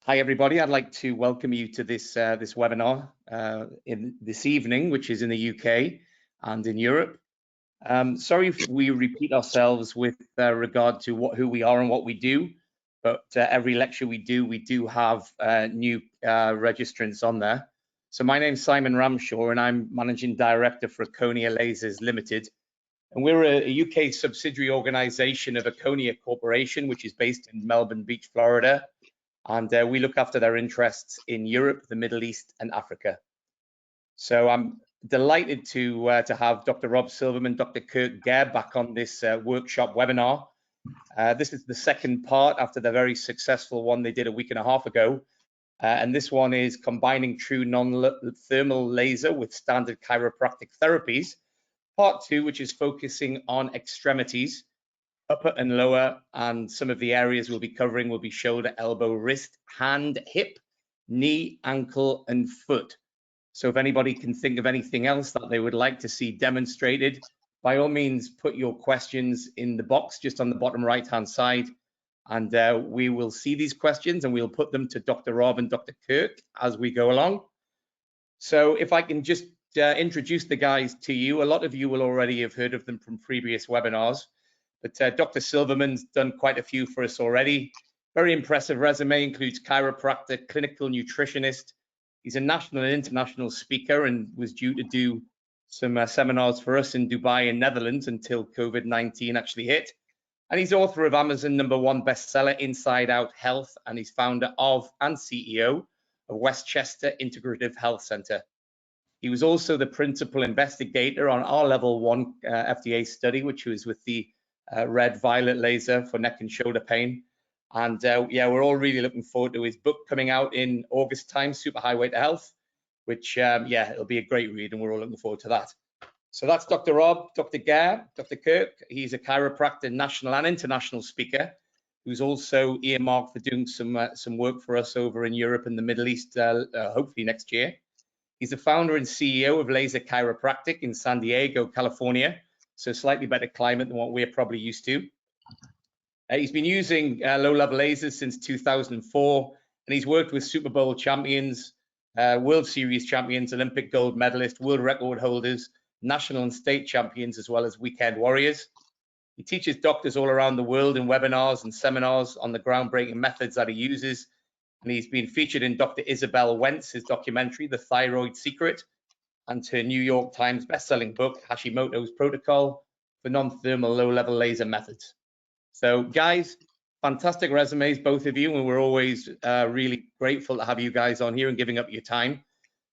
Hi, everybody. I'd like to welcome you to this webinar in this evening, which is in the UK and in Europe. Sorry if we repeat ourselves with regard to who we are and what we do, but every lecture we do have new registrants on there. So my name's Simon Ramshaw, and I'm Managing Director for Aconia Lasers Limited. And we're a UK subsidiary organization of Aconia Corporation, which is based in Melbourne Beach, Florida. And we look after their interests in Europe, the Middle East, and Africa. So I'm delighted to have Dr. Rob Silverman, Dr. Kirk Gair back on this workshop webinar. This is the second part after the very successful one they did a week and a half ago. And this one is combining true non-thermal laser with standard chiropractic therapies. Part 2, which is focusing on extremities, upper and lower, and some of the areas we'll be covering will be shoulder, elbow, wrist, hand, hip, knee, ankle, and foot. So if anybody can think of anything else that they would like to see demonstrated, by all means, put your questions in the box just on the bottom right-hand side, and we will see these questions and we'll put them to Dr. Rob and Dr. Kirk as we go along. So if I can just introduce the guys to you, a lot of you will already have heard of them from previous webinars. But Dr. Silverman's done quite a few for us already. Very impressive resume, includes chiropractor, clinical nutritionist. He's a national and international speaker and was due to do some seminars for us in Dubai and Netherlands until COVID-19 actually hit. And he's author of Amazon #1 bestseller, Inside Out Health, and he's founder of and CEO of Westchester Integrative Health Center. He was also the principal investigator on our level 1 FDA study, which was with the red violet laser for neck and shoulder pain. And yeah, we're all really looking forward to his book coming out in August time, Super Highway to Health, which yeah, it'll be a great read and we're all looking forward to that. So that's Dr. Rob, Dr. Gair, Dr. Kirk. He's a chiropractor, national and international speaker, who's also earmarked for doing some work for us over in Europe and the Middle East, hopefully next year. He's the founder and CEO of Laser Chiropractic in San Diego, California. So slightly better climate than what we're probably used to. He's been using low-level lasers since 2004, and he's worked with Super Bowl champions, World Series champions, Olympic gold medalists, world record holders, national and state champions, as well as weekend warriors. He teaches doctors all around the world in webinars and seminars on the groundbreaking methods that he uses, and he's been featured in Dr. Isabel Wentz's documentary, The Thyroid Secret, and her New York Times best-selling book, Hashimoto's Protocol for Non-Thermal Low-Level Laser Methods. So guys, fantastic resumes, both of you, and we're always really grateful to have you guys on here and giving up your time.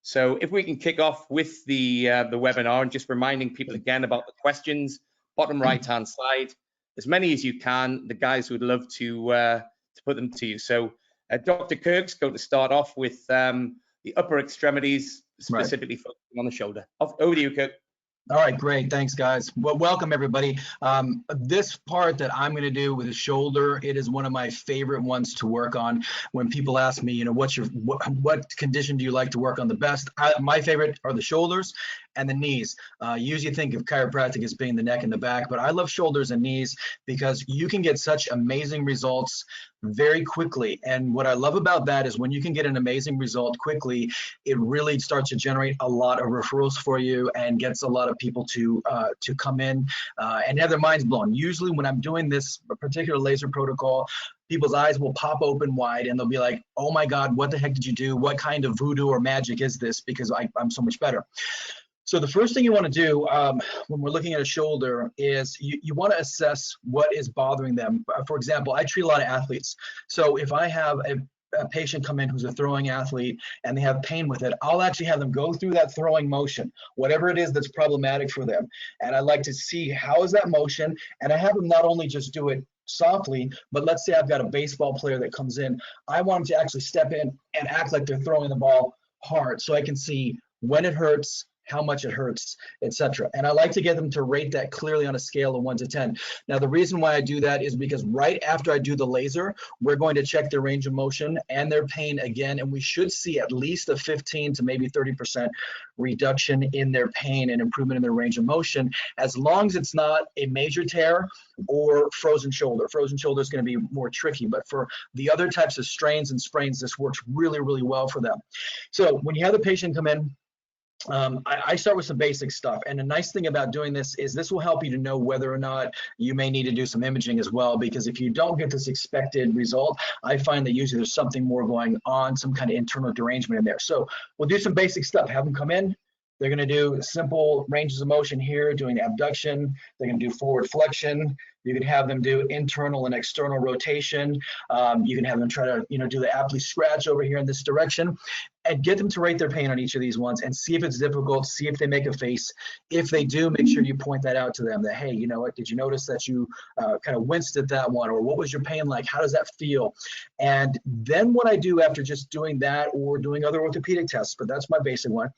So if we can kick off with the webinar and just reminding people again about the questions, bottom right-hand side, as many as you can. The guys would love to put them to you. So Dr. Kirk's going to start off with the upper extremities, specifically focusing on the shoulder. Over to you, Kirk. All right, great. Thanks, guys. Well, welcome, everybody. This part that I'm going to do with the shoulder, it is one of my favorite ones to work on. When people ask me, you know, what condition do you like to work on the best? My favorite are the shoulders and the knees. Usually think of chiropractic as being the neck and the back, but I love shoulders and knees because you can get such amazing results very quickly. And what I love about that is when you can get an amazing result quickly, it really starts to generate a lot of referrals for you and gets a lot of people to come in and have their minds blown. Usually when I'm doing this particular laser protocol, people's eyes will pop open wide and they'll be like, oh my God, what the heck did you do? What kind of voodoo or magic is this? Because I'm so much better. So the first thing you want to do when we're looking at a shoulder is you want to assess what is bothering them. For example, I treat a lot of athletes. So if I have a patient come in who's a throwing athlete and they have pain with it, I'll actually have them go through that throwing motion, whatever it is that's problematic for them. And I like to see how is that motion, and I have them not only just do it softly, but let's say I've got a baseball player that comes in. I want them to actually step in and act like they're throwing the ball hard so I can see when it hurts, how much it hurts, etc. And I like to get them to rate that clearly on a scale of 1 to 10. Now, the reason why I do that is because right after I do the laser, we're going to check their range of motion and their pain again, and we should see at least a 15 to maybe 30% reduction in their pain and improvement in their range of motion, as long as it's not a major tear or frozen shoulder. Frozen shoulder is going to be more tricky, but for the other types of strains and sprains, this works really, really well for them. So when you have the patient come in, I start with some basic stuff. And the nice thing about doing this is this will help you to know whether or not you may need to do some imaging as well, because if you don't get this expected result, I find that usually there's something more going on, some kind of internal derangement in there. So we'll do some basic stuff, have them come in. They're going to do simple ranges of motion here, doing abduction. They're going to do forward flexion. You can have them do internal and external rotation. You can have them try to, do the aptly scratch over here in this direction, and get them to rate their pain on each of these ones and see if it's difficult, see if they make a face. If they do, make sure you point that out to them that, hey, you know what, did you notice that you kind of winced at that one? Or what was your pain like? How does that feel? And then what I do after just doing that or doing other orthopedic tests, but that's my basic one,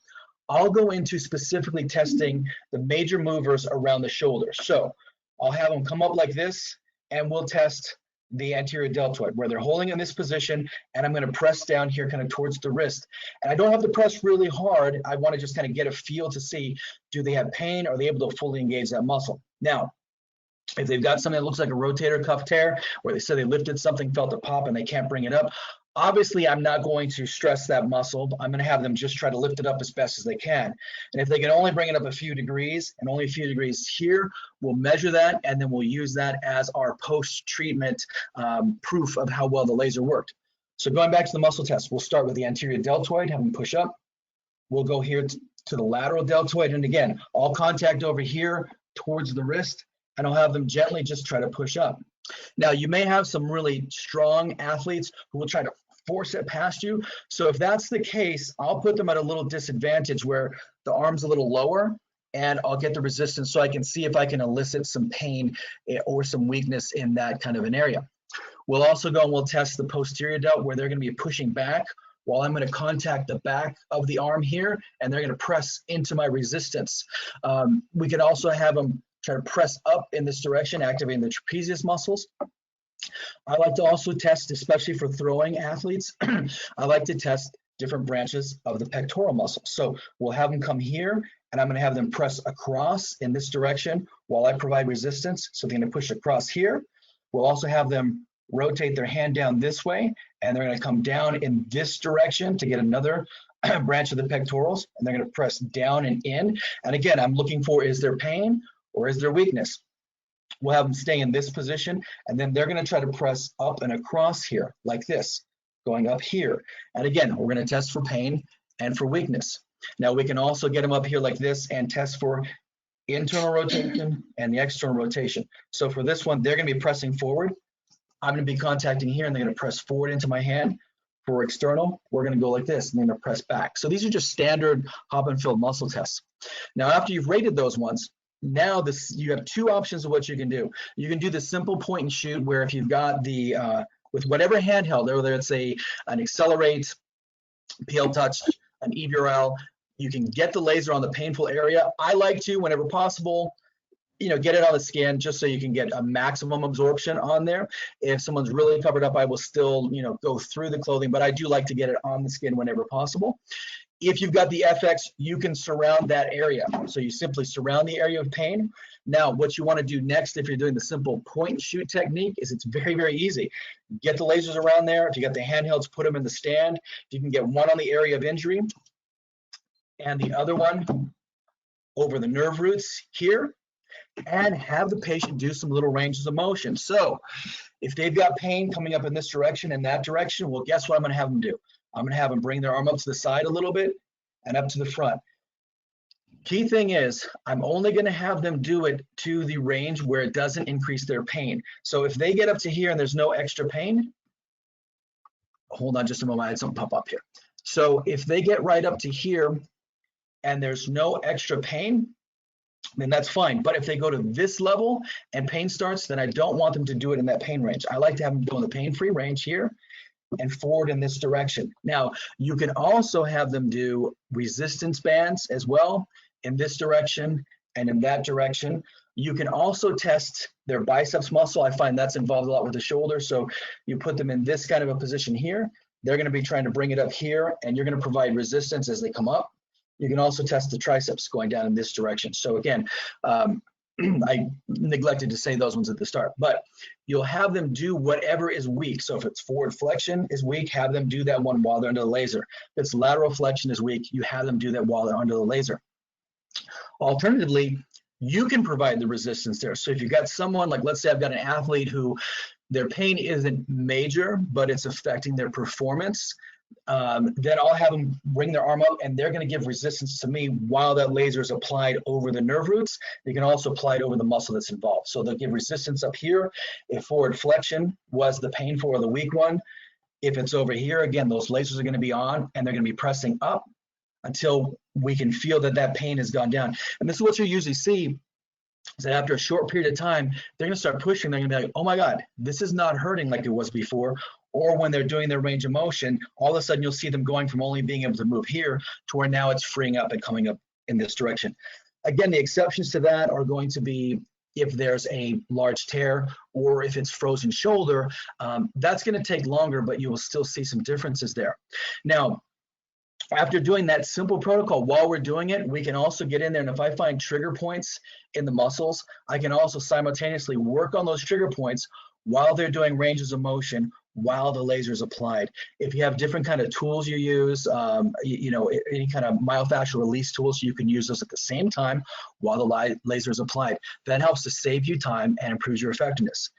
I'll go into specifically testing the major movers around the shoulder. So I'll have them come up like this, and we'll test the anterior deltoid, where they're holding in this position, and I'm going to press down here kind of towards the wrist. And I don't have to press really hard. I want to just kind of get a feel to see, do they have pain? Are they able to fully engage that muscle? Now, if they've got something that looks like a rotator cuff tear, where they said they lifted something, felt a pop, and they can't bring it up, obviously, I'm not going to stress that muscle. I'm going to have them just try to lift it up as best as they can. And if they can only bring it up a few degrees, and only a few degrees here, we'll measure that, and then we'll use that as our post-treatment proof of how well the laser worked. So going back to the muscle test, we'll start with the anterior deltoid, have them push up. We'll go here to the lateral deltoid, and again, all contact over here towards the wrist, and I'll have them gently just try to push up. Now, you may have some really strong athletes who will try to force it past you. So if that's the case, I'll put them at a little disadvantage where the arm's a little lower, and I'll get the resistance so I can see if I can elicit some pain or some weakness in that kind of an area. We'll also go and we'll test the posterior delt, where they're going to be pushing back while I'm going to contact the back of the arm here, and they're going to press into my resistance. We can also have them try to press up in this direction, activating the trapezius muscles. I like to also test, especially for throwing athletes, I like to test different branches of the pectoral muscle. So we'll have them come here, and I'm going to have them press across in this direction while I provide resistance. So they're going to push across here. We'll also have them rotate their hand down this way, and they're going to come down in this direction to get another branch of the pectorals, and they're going to press down and in. And again, I'm looking for, is there pain or is there weakness? We'll have them stay in this position, and then they're going to try to press up and across here like this, going up here. And again, we're going to test for pain and for weakness. Now, we can also get them up here like this and test for internal rotation and the external rotation. So for this one, they're going to be pressing forward. I'm going to be contacting here, and they're going to press forward into my hand. For external, we're going to go like this, and then going to press back. So these are just standard hop and fill muscle tests. Now, after you've rated those ones, now you have two options of what you can do. You can do the simple point and shoot, where if you've got the with whatever handheld, whether it's an Accelerate, PL Touch, an EVRL, you can get the laser on the painful area. I like to, whenever possible, get it on the skin just so you can get a maximum absorption on there. If someone's really covered up, I will still, go through the clothing, but I do like to get it on the skin whenever possible. If you've got the FX, you can surround that area. So you simply surround the area of pain. Now, what you want to do next, if you're doing the simple point and shoot technique, is it's very, very easy. Get the lasers around there. If you got the handhelds, put them in the stand. You can get one on the area of injury and the other one over the nerve roots here, and have the patient do some little ranges of motion. So if they've got pain coming up in this direction and that direction, well, guess what I'm going to have them do? I'm going to have them bring their arm up to the side a little bit and up to the front. Key thing is, I'm only going to have them do it to the range where it doesn't increase their pain. So if they get up to here and there's no extra pain, hold on just a moment, I had something pop up here. So if they get right up to here and there's no extra pain, then that's fine. But if they go to this level and pain starts, then I don't want them to do it in that pain range. I like to have them go in the pain-free range here and forward in this direction. Now, you can also have them do resistance bands as well. in this direction and in that direction. You can also test their biceps muscle. I find that's involved a lot with the shoulder. So you put them in this kind of a position here. They're going to be trying to bring it up here, and you're going to provide resistance as they come up. You can also test the triceps going down in this direction. So again, I neglected to say those ones at the start, but you'll have them do whatever is weak. So if it's forward flexion is weak, have them do that one while they're under the laser. If it's lateral flexion is weak, you have them do that while they're under the laser. Alternatively, you can provide the resistance there. So if you've got someone, like let's say I've got an athlete who their pain isn't major, but it's affecting their performance, then I'll have them bring their arm up and they're going to give resistance to me while that laser is applied over the nerve roots. They can also apply it over the muscle that's involved. So they'll give resistance up here if forward flexion was the painful or the weak one. If it's over here, again, those lasers are going to be on and they're going to be pressing up until we can feel that that pain has gone down. And this is what you usually see, is that after a short period of time, they're going to start pushing. They're going to be like, oh my God, this is not hurting like it was before. Or when they're doing their range of motion, all of a sudden you'll see them going from only being able to move here to where now it's freeing up and coming up in this direction. Again, the exceptions to that are going to be if there's a large tear or if it's frozen shoulder. That's going to take longer, but you will still see some differences there. Now, after doing that simple protocol, while we're doing it, we can also get in there, and if I find trigger points in the muscles, I can also simultaneously work on those trigger points while they're doing ranges of motion, while the laser is applied. If you have different kind of tools you use, you know, any kind of myofascial release tools, you can use those at the same time while the laser is applied. That helps to save you time and improves your effectiveness.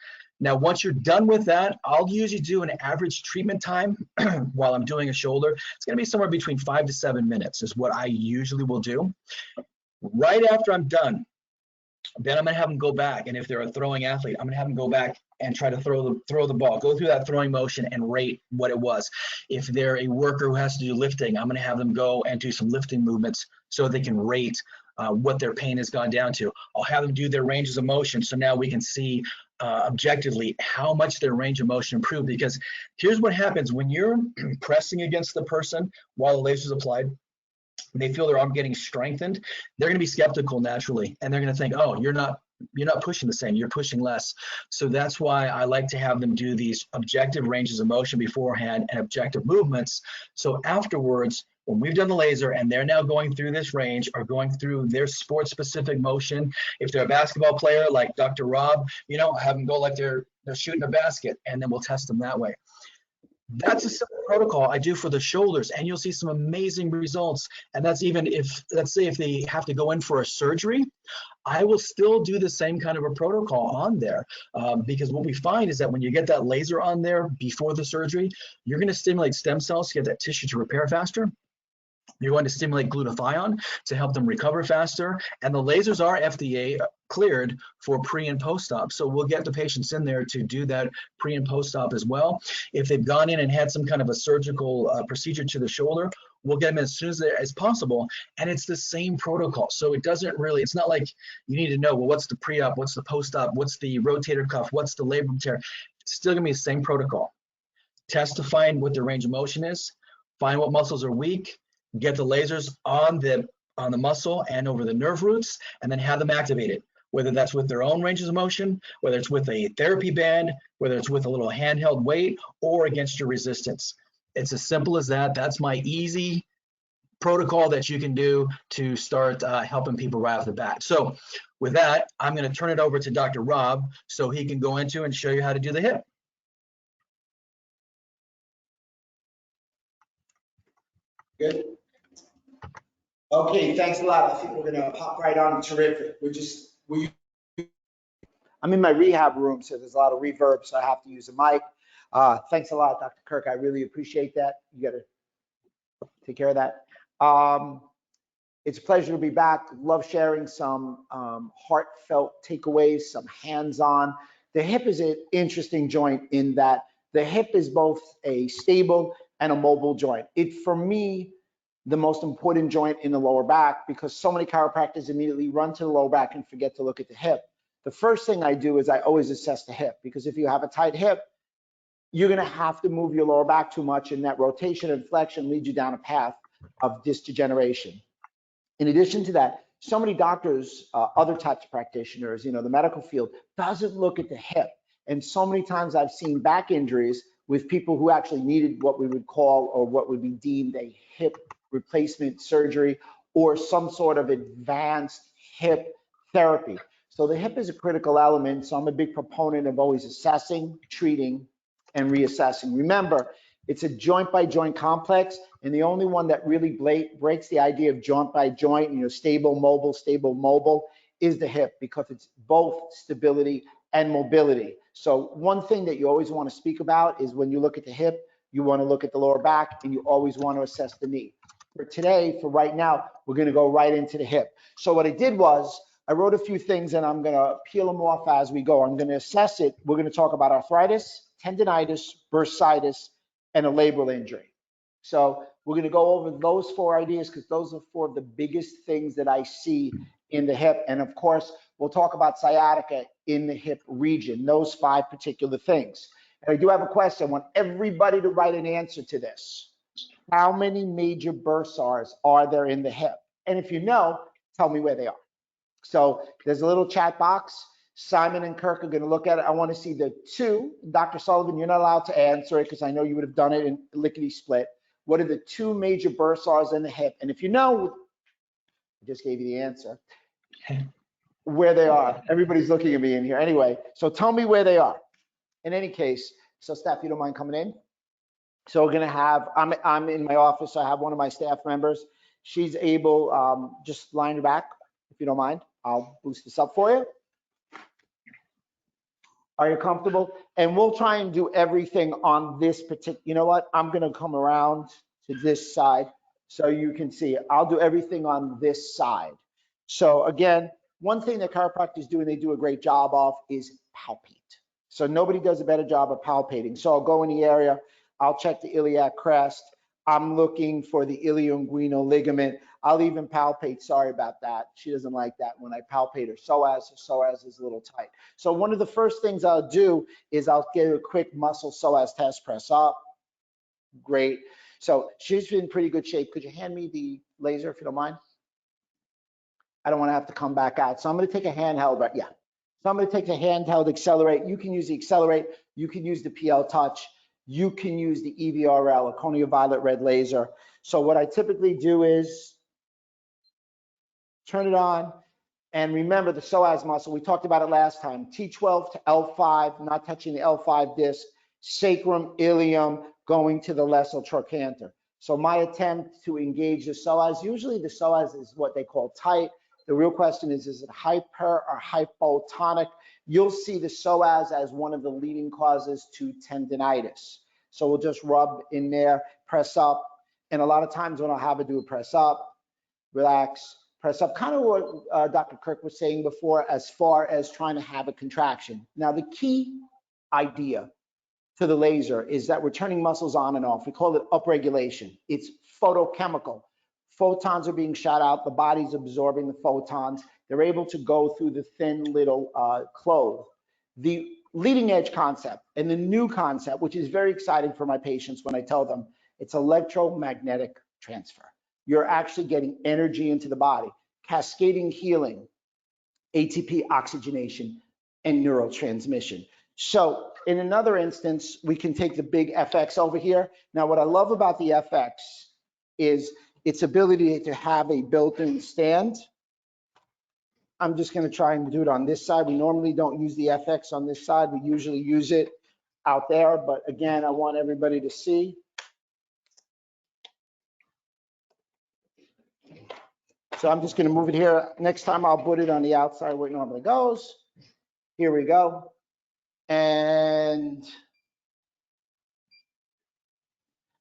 Now, once you're done with that, I'll usually do an average treatment time while I'm doing a shoulder. It's going to be somewhere between 5 to 7 minutes is what I usually will do. Right after I'm done, then I'm going to have them go back. And if they're a throwing athlete, I'm going to have them go back and try to throw the ball, go through that throwing motion and rate what it was. If they're a worker who has to do lifting, I'm going to have them go and do some lifting movements so they can rate what their pain has gone down to. I'll have them do their ranges of motion. So now we can see objectively how much their range of motion improved, because here's what happens when you're pressing against the person while the laser is applied. They feel their arm getting strengthened, they're going to be skeptical naturally, and they're going to think, oh, you're not pushing the same, you're pushing less. So that's why I like to have them do these objective ranges of motion beforehand and objective movements. So afterwards, when we've done the laser and they're now going through this range or going through their sport specific motion, if they're a basketball player like Dr. Rob, you know, have them go like they're shooting a basket, and then we'll test them that way. That's a simple protocol I do for the shoulders, and you'll see some amazing results. And that's even if, let's say, if they have to go in for a surgery, I will still do the same kind of a protocol on there, because what we find is that when you get that laser on there before the surgery, you're going to stimulate stem cells to get that tissue to repair faster. You're going to stimulate glutathione to help them recover faster. And the lasers are FDA cleared for pre and post-op. So we'll get the patients in there to do that pre and post-op as well. If they've gone in and had some kind of a surgical procedure to the shoulder, we'll get them as soon as possible. And it's the same protocol. So it doesn't really, it's not like you need to know, well, what's the pre-op, what's the post-op, what's the rotator cuff, what's the labrum tear. It's still gonna be the same protocol. Test to find what their range of motion is, find what muscles are weak, get the lasers on the muscle and over the nerve roots, and then have them activated, whether that's with their own ranges of motion, whether it's with a therapy band, whether it's with a little handheld weight, or against your resistance. It's as simple as that. That's my easy protocol that you can do to start helping people right off the bat. So with that, I'm going to turn it over to Dr. Rob so he can go into and show you how to do the hip. Good. Okay, thanks a lot. I think we're gonna hop right on. Terrific. I'm in my rehab room, so there's a lot of reverb, so I have to use a mic. Thanks a lot, Dr. Kirk. I really appreciate that. You gotta take care of that. It's a pleasure to be back. Love sharing some heartfelt takeaways, some hands-on. The hip is an interesting joint in that the hip is both a stable and a mobile joint. For me, the most important joint in the lower back, because so many chiropractors immediately run to the lower back and forget to look at the hip. The first thing I do is I always assess the hip, because if you have a tight hip, you're gonna have to move your lower back too much, and that rotation and flexion leads you down a path of disc degeneration. In addition to that, so many doctors, other types of practitioners, the medical field doesn't look at the hip. And so many times I've seen back injuries with people who actually needed what we would call, or what would be deemed, a hip replacement surgery or some sort of advanced hip therapy. So the hip is a critical element. So I'm a big proponent of always assessing, treating, and reassessing. Remember, it's a joint by joint complex, and the only one that really breaks the idea of joint by joint, stable, mobile, is the hip, because it's both stability and mobility. So one thing that you always want to speak about is when you look at the hip, you want to look at the lower back, and you always want to assess the knee. For today, for right now, we're going to go right into the hip. So what I did was I wrote a few things, and I'm going to peel them off as we go. I'm going to assess it. We're going to talk about arthritis, tendinitis, bursitis, and a labral injury. So we're going to go over those 4 ideas, because those are 4 of the biggest things that I see in the hip. And of course, we'll talk about sciatica in the hip region, those 5 particular things. And I do have a question. I want everybody to write an answer to this. How many major bursars are there in the hip? And if you know, tell me where they are. So there's a little chat box. Simon and Kirk are going to look at it. I want to see the 2. Dr. Sullivan, you're not allowed to answer it because I know you would have done it in lickety split. What are the 2 major bursars in the hip? And if you know, I just gave you the answer, where they are. Everybody's looking at me in here. Anyway, so tell me where they are. In any case, so Steph, you don't mind coming in? So we're going to have, I'm in my office. So I have one of my staff members. She's able, just line her back, if you don't mind. I'll boost this up for you. Are you comfortable? And we'll try and do everything on this particular, you know what? I'm going to come around to this side so you can see it. I'll do everything on this side. So again, one thing that chiropractors do, and they do a great job of, is palpate. So nobody does a better job of palpating. So I'll go in the area. I'll check the iliac crest. I'm looking for the ilioinguinal ligament. I'll even palpate, sorry about that. She doesn't like that when I palpate her psoas. Her psoas is a little tight. So one of the first things I'll do is I'll give a quick muscle psoas test, press up. Great. So she's in pretty good shape. Could you hand me the laser if you don't mind? I don't want to have to come back out. So I'm going to take a handheld, but yeah. So I'm going to take the handheld accelerate. You can use the accelerate. You can use the PL touch. You can use the EVRL, a corneal violet red laser. So what I typically do is turn it on, and remember the psoas muscle, we talked about it last time, T12 to L5, not touching the L5 disc, sacrum, ilium, going to the lesser trochanter. So my attempt to engage the psoas, usually the psoas is what they call tight. The real question is it hyper or hypotonic? You'll see the psoas as one of the leading causes to tendinitis. So we'll just rub in there, press up. And a lot of times when I'll have it do a press up, relax, press up, kind of what Dr. Kirk was saying before, as far as trying to have a contraction. Now, the key idea to the laser is that we're turning muscles on and off. We call it upregulation. It's photochemical. Photons are being shot out. The body's absorbing the photons. They're able to go through the thin little cloth. The leading edge concept and the new concept, which is very exciting for my patients when I tell them, it's electromagnetic transfer. You're actually getting energy into the body, cascading healing, ATP oxygenation, and neurotransmission. So in another instance, we can take the big FX over here. Now, what I love about the FX is its ability to have a built-in stand. I'm just going to try and do it on this side. We normally don't use the FX on this side. We usually use it out there. But again, I want everybody to see. So I'm just going to move it here. Next time I'll put it on the outside where it normally goes. Here we go. And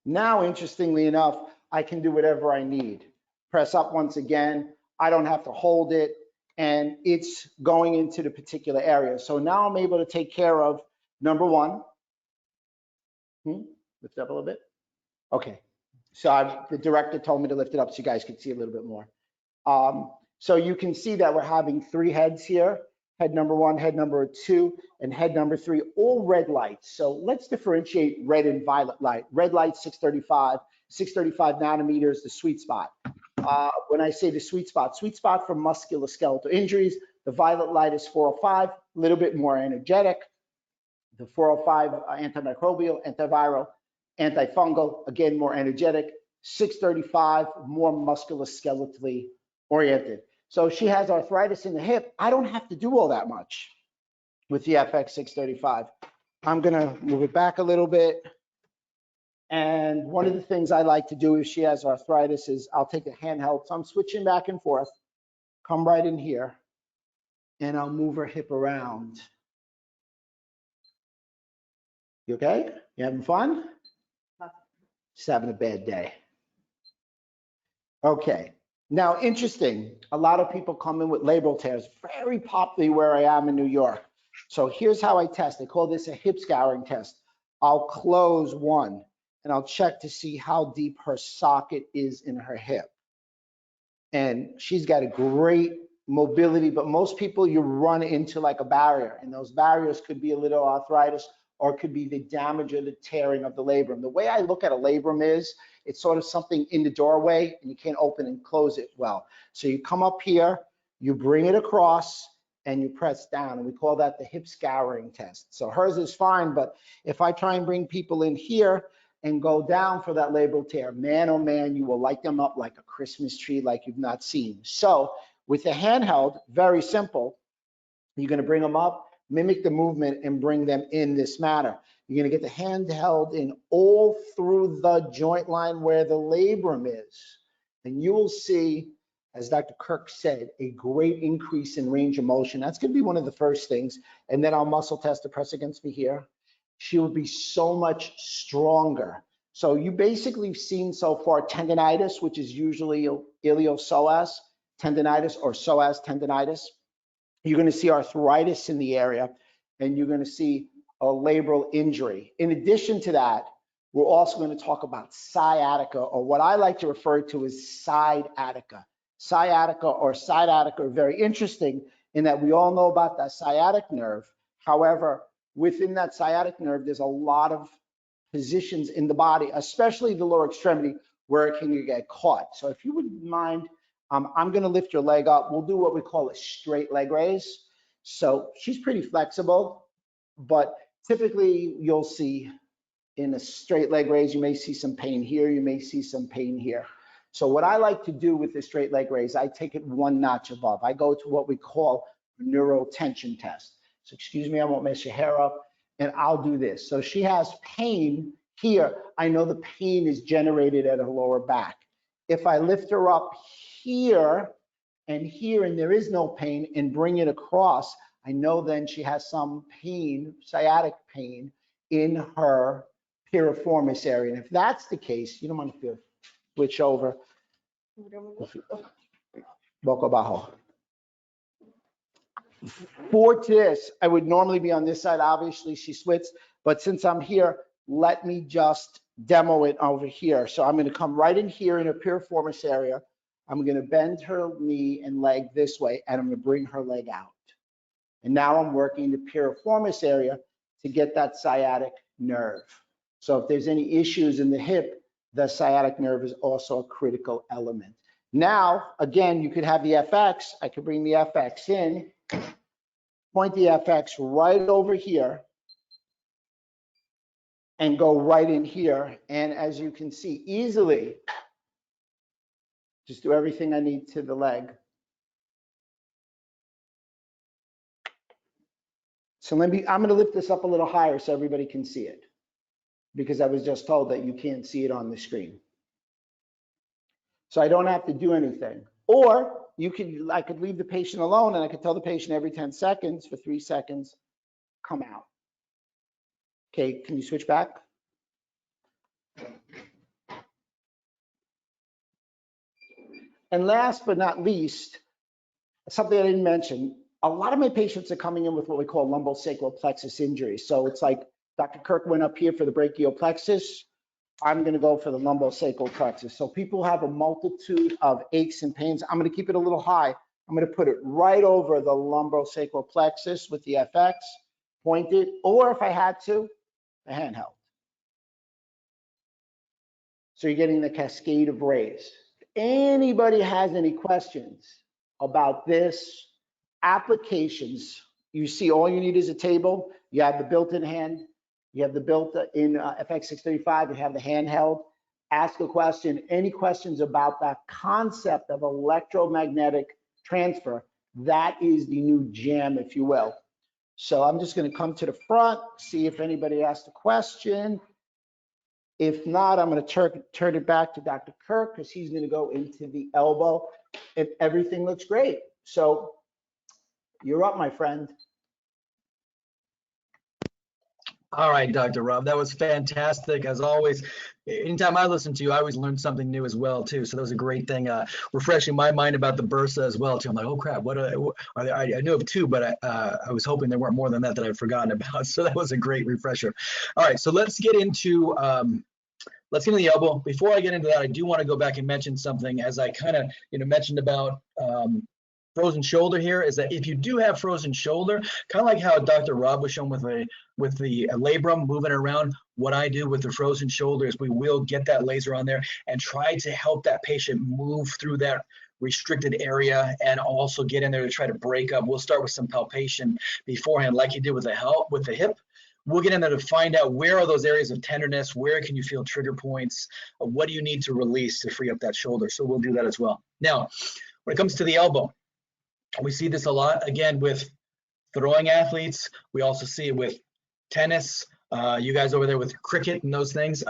now, interestingly enough, I can do whatever I need. Press up once again. I don't have to hold it, and it's going into the particular area. So now I'm able to take care of number one. Lift it up a little bit. Okay. So the director told me to lift it up so you guys could see a little bit more. So you can see that we're having 3 heads here. Head number 1, head number 2, and head number 3, all red lights. So let's differentiate red and violet light. Red light, 635 nanometers, the sweet spot. When I say the sweet spot for musculoskeletal injuries, the violet light is 405, a little bit more energetic. The 405 antimicrobial, antiviral, antifungal, again, more energetic. 635, more musculoskeletally oriented. So she has arthritis in the hip. I don't have to do all that much with the FX 635. I'm gonna move it back a little bit. And one of the things I like to do if she has arthritis is I'll take a handheld. So I'm switching back and forth, come right in here, and I'll move her hip around. You okay? You having fun? Just having a bad day. Okay. Now, interesting. A lot of people come in with labral tears. Very popular where I am in New York. So here's how I test. They call this a hip scouring test. I'll close one and I'll check to see how deep her socket is in her hip. And she's got a great mobility, but most people you run into like a barrier, and those barriers could be a little arthritis or it could be the damage or the tearing of the labrum. The way I look at a labrum is it's sort of something in the doorway and you can't open and close it well. So you come up here, you bring it across and you press down, and we call that the hip scouring test. So hers is fine, but if I try and bring people in here and go down for that labral tear, man, oh man, you will light them up like a Christmas tree like you've not seen. So with the handheld, very simple. You're gonna bring them up, mimic the movement and bring them in this manner. You're gonna get the handheld in all through the joint line where the labrum is. And you will see, as Dr. Kirk said, a great increase in range of motion. That's gonna be one of the first things. And then I'll muscle test to press against me here. She will be so much stronger. So you basically have seen so far tendonitis, which is usually iliopsoas tendonitis or psoas tendonitis. You're going to see arthritis in the area, and you're going to see a labral injury. In addition to that, we're also going to talk about sciatica, or what I like to refer to as sciatica. Sciatica or sciatica are very interesting in that we all know about the sciatic nerve. However, within that sciatic nerve, there's a lot of positions in the body, especially the lower extremity, where it can get caught. So if you wouldn't mind, I'm gonna lift your leg up. We'll do what we call a straight leg raise. So she's pretty flexible, but typically you'll see in a straight leg raise, you may see some pain here, you may see some pain here. So what I like to do with the straight leg raise, I take it one notch above. I go to what we call a neurotension test. So excuse me, I won't mess your hair up, and I'll do this. So she has pain here. I know the pain is generated at her lower back. If I lift her up here, and there is no pain, and bring it across, I know then she has some pain, sciatic pain, in her piriformis area. And if that's the case, you don't want to switch over. Boca abajo. For this, I would normally be on this side. Obviously, she switched, but since I'm here, let me just demo it over here. So I'm going to come right in here in her piriformis area. I'm going to bend her knee and leg this way, and I'm going to bring her leg out. And now I'm working the piriformis area to get that sciatic nerve. So if there's any issues in the hip, the sciatic nerve is also a critical element. Now, again, you could have the FX. I could bring the FX in, point the FX right over here, and go right in here. And as you can see, easily, just do everything I need to the leg. So I'm going to lift this up a little higher so everybody can see it, because I was just told that you can't see it on the screen. So I don't have to do anything. Or I could leave the patient alone, and I could tell the patient every 10 seconds for 3 seconds, come out. Okay, can you switch back? And last but not least, something I didn't mention, a lot of my patients are coming in with what we call lumbosacral plexus injury. So it's like Dr. Kirk went up here for the brachial plexus. I'm going to go for the lumbosacral plexus. So people have a multitude of aches and pains. I'm going to keep it a little high. I'm going to put it right over the lumbosacral plexus with the FX, point it, or if I had to, a handheld. So you're getting the cascade of rays. anybody has any questions about this, applications, you see all you need is a table. You have the built-in hand, you have the built-in FX635, you have the handheld. Ask a question, any questions about that concept of electromagnetic transfer. That is the new jam, if you will. So I'm just going to come to the front, see if anybody asked a question. If not, I'm going to turn it back to Dr. Kirk because he's going to go into the elbow if everything looks great. So you're up, my friend. All right, Dr. Rob, that was fantastic as always. Anytime I listen to you, I always learn something new as well too. So that was a great thing, refreshing my mind about the bursa as well too. I'm like, oh crap, what are I knew of two, but I was hoping there weren't more than that I'd forgotten about. So that was a great refresher. All right, so let's get into the elbow. Before I get into that, I do want to go back and mention something as I kind of mentioned about frozen shoulder here, is that if you do have frozen shoulder, kind of like how Dr. Rob was shown with the labrum moving around, what I do with the frozen shoulder is we will get that laser on there and try to help that patient move through that restricted area and also get in there to try to break up. We'll start with some palpation beforehand, like you did with the hip. We'll get in there to find out where are those areas of tenderness, where can you feel trigger points, what do you need to release to free up that shoulder. So we'll do that as well. Now, when it comes to the elbow, we see this a lot, again, with throwing athletes. We also see it with tennis, you guys over there with cricket and those things.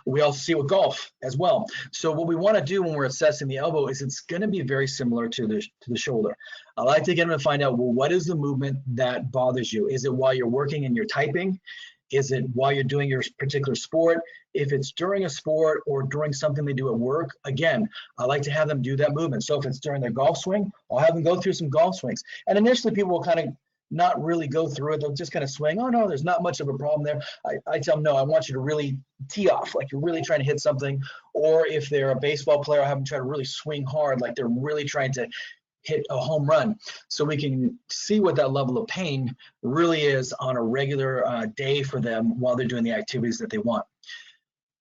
We also see it with golf as well. So what we want to do when we're assessing the elbow is it's going to be very similar to the shoulder. I like to get them to find out, well, what is the movement that bothers you? Is it while you're working and you're typing? Is it while you're doing your particular sport? If it's during a sport or during something they do at work, again, I like to have them do that movement. So if it's during their golf swing, I'll have them go through some golf swings. And initially people will kind of not really go through it. They'll just kind of swing. Oh no, there's not much of a problem there. I tell them, no, I want you to really tee off, like you're really trying to hit something. Or if they're a baseball player, I have them try to really swing hard, like they're really trying to hit a home run, so we can see what that level of pain really is on a regular day for them while they're doing the activities that they want.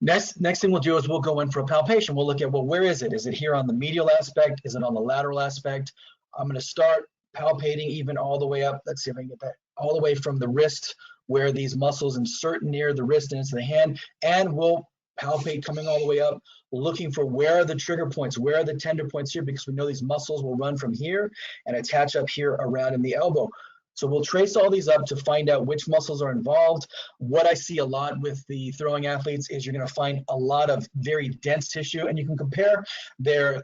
Next thing we'll do is we'll go in for a palpation. We'll look at, well, where is it? Is it here on the medial aspect? Is it on the lateral aspect? I'm going to start palpating even all the way up. Let's see if I can get that all the way from the wrist, where these muscles insert near the wrist and into the hand, and we'll palpate coming all the way up, looking for where are the trigger points, where are the tender points here, because we know these muscles will run from here and attach up here around in the elbow. So we'll trace all these up to find out which muscles are involved. What I see a lot with the throwing athletes is you're going to find a lot of very dense tissue, and you can compare their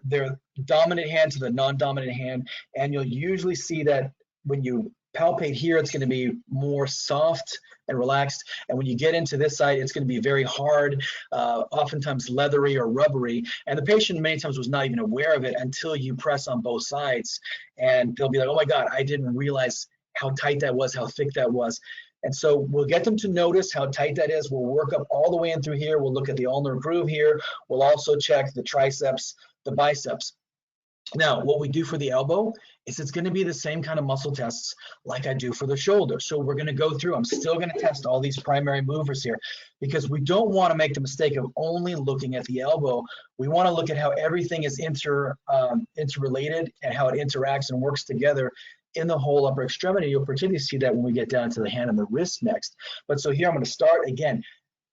dominant hand to the non-dominant hand, and you'll usually see that when you palpate here, it's going to be more soft and relaxed, and when you get into this side, it's going to be very hard, oftentimes leathery or rubbery, and the patient many times was not even aware of it until you press on both sides, and they'll be like, oh my God, I didn't realize how tight that was, how thick that was. And so we'll get them to notice how tight that is. We'll work up all the way in through here. We'll look at the ulnar groove here. We'll also check the triceps, the biceps. Now, what we do for the elbow is it's going to be the same kind of muscle tests like I do for the shoulder. So we're going to go through, I'm still going to test all these primary movers here, because we don't want to make the mistake of only looking at the elbow. We want to look at how everything is interrelated and how it interacts and works together in the whole upper extremity. You'll particularly see that when we get down to the hand and the wrist next. But so here I'm going to start again,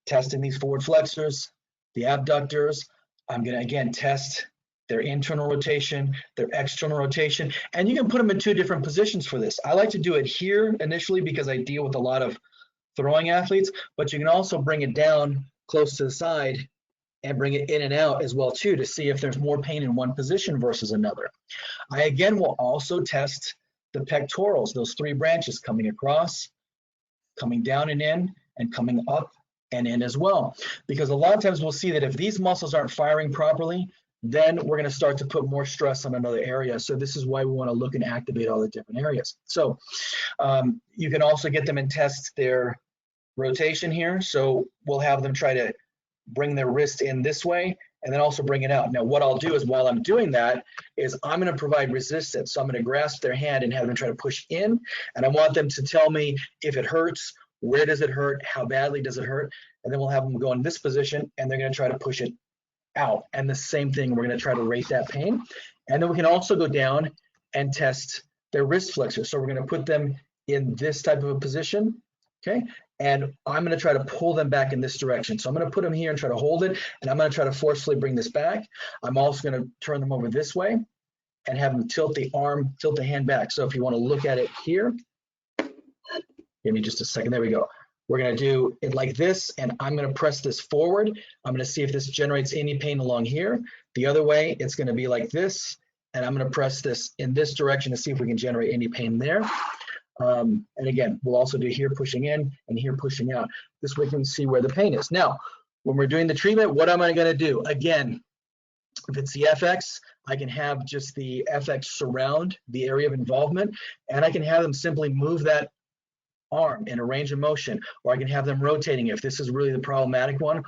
testing these forward flexors, the abductors. I'm going to again test their internal rotation, their external rotation, and you can put them in two different positions for this. I like to do it here initially because I deal with a lot of throwing athletes, but you can also bring it down close to the side and bring it in and out as well too, to see if there's more pain in one position versus another. I again will also test the pectorals, those three branches coming across, coming down and in, and coming up and in as well. Because a lot of times we'll see that if these muscles aren't firing properly, then we're going to start to put more stress on another area. So this is why we want to look and activate all the different areas. So you can also get them and test their rotation here. So we'll have them try to bring their wrist in this way and then also bring it out. Now what I'll do is, while I'm doing that, is I'm going to provide resistance. So I'm going to grasp their hand and have them try to push in, and I want them to tell me if it hurts, where does it hurt, how badly does it hurt, and then we'll have them go in this position and they're going to try to push it out. And the same thing, we're going to try to rate that pain. And then we can also go down and test their wrist flexors. So we're going to put them in this type of a position, okay? And I'm going to try to pull them back in this direction. So I'm going to put them here and try to hold it, and I'm going to try to forcefully bring this back. I'm also going to turn them over this way and have them tilt the arm, tilt the hand back. So if you want to look at it here, give me just a second. There we go. We're going to do it like this, and I'm going to press this forward. I'm going to see if this generates any pain along here. The other way, it's going to be like this, and I'm going to press this in this direction to see if we can generate any pain there. And again, we'll also do here pushing in and here pushing out. This way we can see where the pain is. Now, when we're doing the treatment, what am I going to do? Again, if it's the FX, I can have just the FX surround the area of involvement, and I can have them simply move that arm in a range of motion, or I can have them rotating. If this is really the problematic one,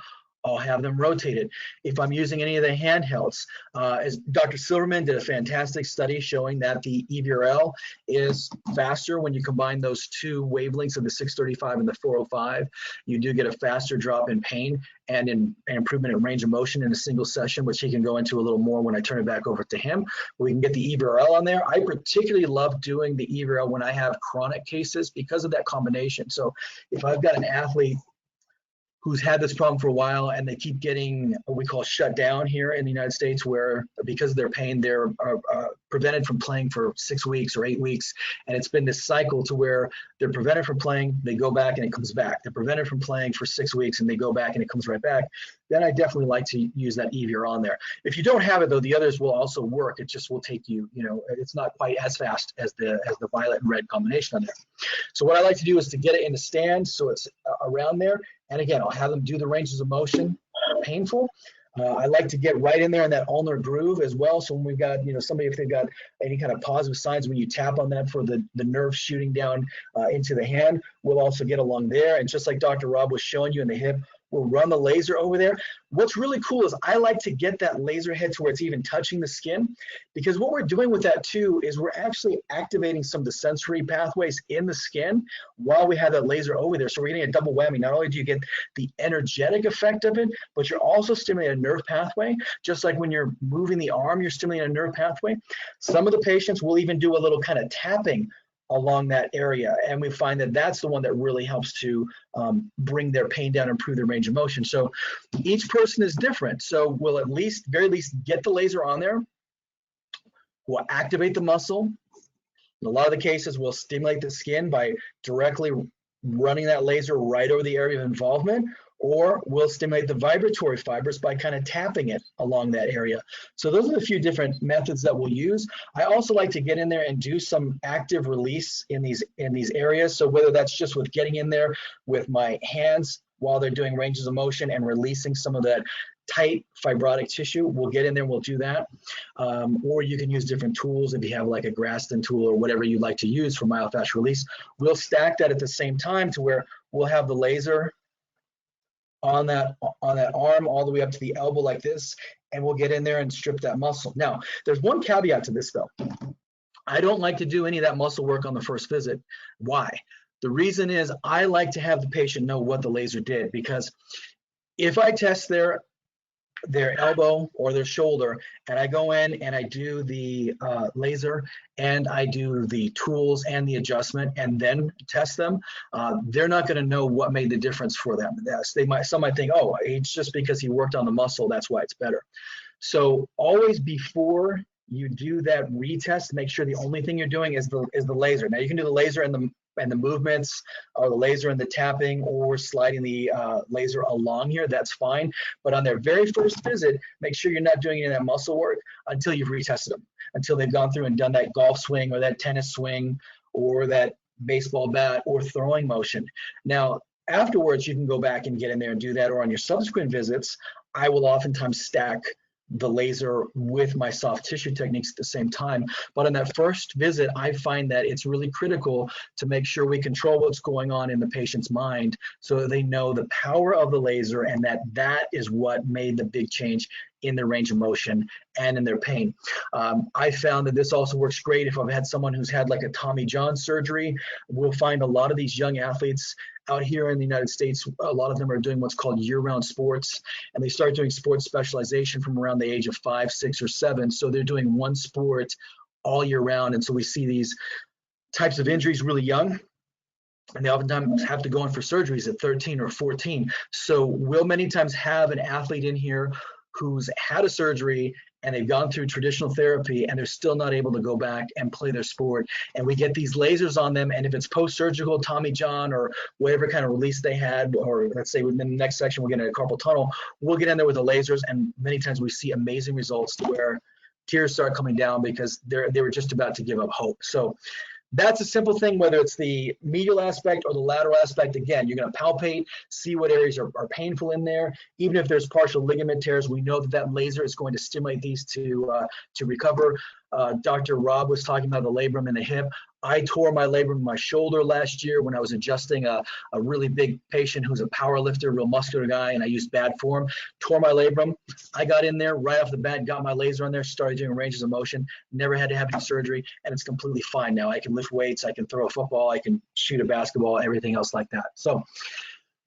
I'll have them rotated. If I'm using any of the handhelds, as Dr. Silverman did a fantastic study showing that the EVRL is faster when you combine those two wavelengths of the 635 and the 405. You do get a faster drop in pain and an improvement in range of motion in a single session, which he can go into a little more when I turn it back over to him. We can get the EVRL on there. I particularly love doing the EVRL when I have chronic cases because of that combination. So if I've got an athlete who's had this problem for a while and they keep getting what we call shut down here in the United States, where because of their pain, they're prevented from playing for 6 weeks or 8 weeks. And it's been this cycle to where they're prevented from playing, they go back and it comes back. They're prevented from playing for 6 weeks and they go back and it comes right back. Then I definitely like to use that EVR on there. If you don't have it though, the others will also work. It just will take you, it's not quite as fast as the violet and red combination on there. So what I like to do is to get it into stand so it's around there. And again, I'll have them do the ranges of motion, painful. I like to get right in there in that ulnar groove as well. So when we've got, somebody, if they've got any kind of positive signs, when you tap on that for the nerve shooting down into the hand, we'll also get along there. And just like Dr. Rob was showing you in the hip, we'll run the laser over there. What's really cool is I like to get that laser head to where it's even touching the skin, because what we're doing with that too is we're actually activating some of the sensory pathways in the skin while we have that laser over there. So we're getting a double whammy. Not only do you get the energetic effect of it, but you're also stimulating a nerve pathway. Just like when you're moving the arm, you're stimulating a nerve pathway. Some of the patients will even do a little kind of tapping along that area, and we find that that's the one that really helps to bring their pain down, improve their range of motion. So each person is different, so we'll very least get the laser on there. We'll activate the muscle. In a lot of the cases, we'll stimulate the skin by directly running that laser right over the area of involvement, or we'll stimulate the vibratory fibers by kind of tapping it along that area. So those are the few different methods that we'll use. I also like to get in there and do some active release in these areas. So whether that's just with getting in there with my hands while they're doing ranges of motion and releasing some of that tight fibrotic tissue, we'll get in there and we'll do that. Or you can use different tools. If you have like a Graston tool or whatever you like to use for myofascial release, we'll stack that at the same time to where we'll have the laser on that arm all the way up to the elbow like this, and we'll get in there and strip that muscle. Now, there's one caveat to this though. I don't like to do any of that muscle work on the first visit. Why? The reason is I like to have the patient know what the laser did, because if I test their elbow or their shoulder and I go in and I do the laser and I do the tools and the adjustment and then test them, they're not going to know what made the difference for them. Some might think, oh, it's just because he worked on the muscle, that's why it's better. So always before you do that retest, make sure the only thing you're doing is the laser. Now you can do the laser and the movements, or the laser and the tapping, or sliding the laser along here, that's fine. But on their very first visit, make sure you're not doing any of that muscle work until you've retested them, until they've gone through and done that golf swing or that tennis swing or that baseball bat or throwing motion. Now, afterwards, you can go back and get in there and do that, or on your subsequent visits, I will oftentimes stack the laser with my soft tissue techniques at the same time. But on that first visit, I find that it's really critical to make sure we control what's going on in the patient's mind so that they know the power of the laser and that is what made the big change in their range of motion and in their pain. I found that this also works great if I've had someone who's had like a Tommy John surgery. We'll find a lot of these young athletes out here in the United States, a lot of them are doing what's called year-round sports, and they start doing sports specialization from around the age of 5, 6, or 7. So they're doing one sport all year round, and so we see these types of injuries really young, and they oftentimes have to go in for surgeries at 13 or 14. So we'll many times have an athlete in here who's had a surgery and they've gone through traditional therapy and they're still not able to go back and play their sport. And we get these lasers on them, and if it's post-surgical Tommy John or whatever kind of release they had, or let's say within the next section we're getting a carpal tunnel, we'll get in there with the lasers, and many times we see amazing results to where tears start coming down because they were just about to give up hope. So that's a simple thing, whether it's the medial aspect or the lateral aspect. Again, you're going to palpate, see what areas are painful in there. Even if there's partial ligament tears, we know that that laser is going to stimulate these to recover. Dr. Rob was talking about the labrum in the hip. I tore my labrum in my shoulder last year when I was adjusting a really big patient who's a power lifter, real muscular guy, and I used bad form. Tore my labrum. I got in there right off the bat, got my laser on there, started doing ranges of motion, never had to have any surgery, and it's completely fine now. I can lift weights, I can throw a football, I can shoot a basketball, everything else like that. So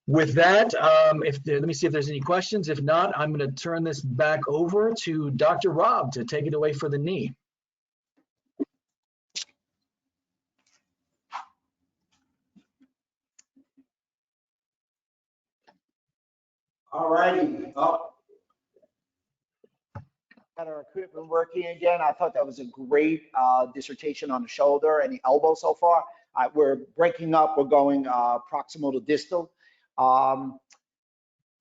with that, let me see if there's any questions. If not, I'm going to turn this back over to Dr. Rob to take it away for the knee. All righty. Oh. Got our equipment working again. I thought that was a great dissertation on the shoulder and the elbow so far. We're breaking up. We're going proximal to distal. One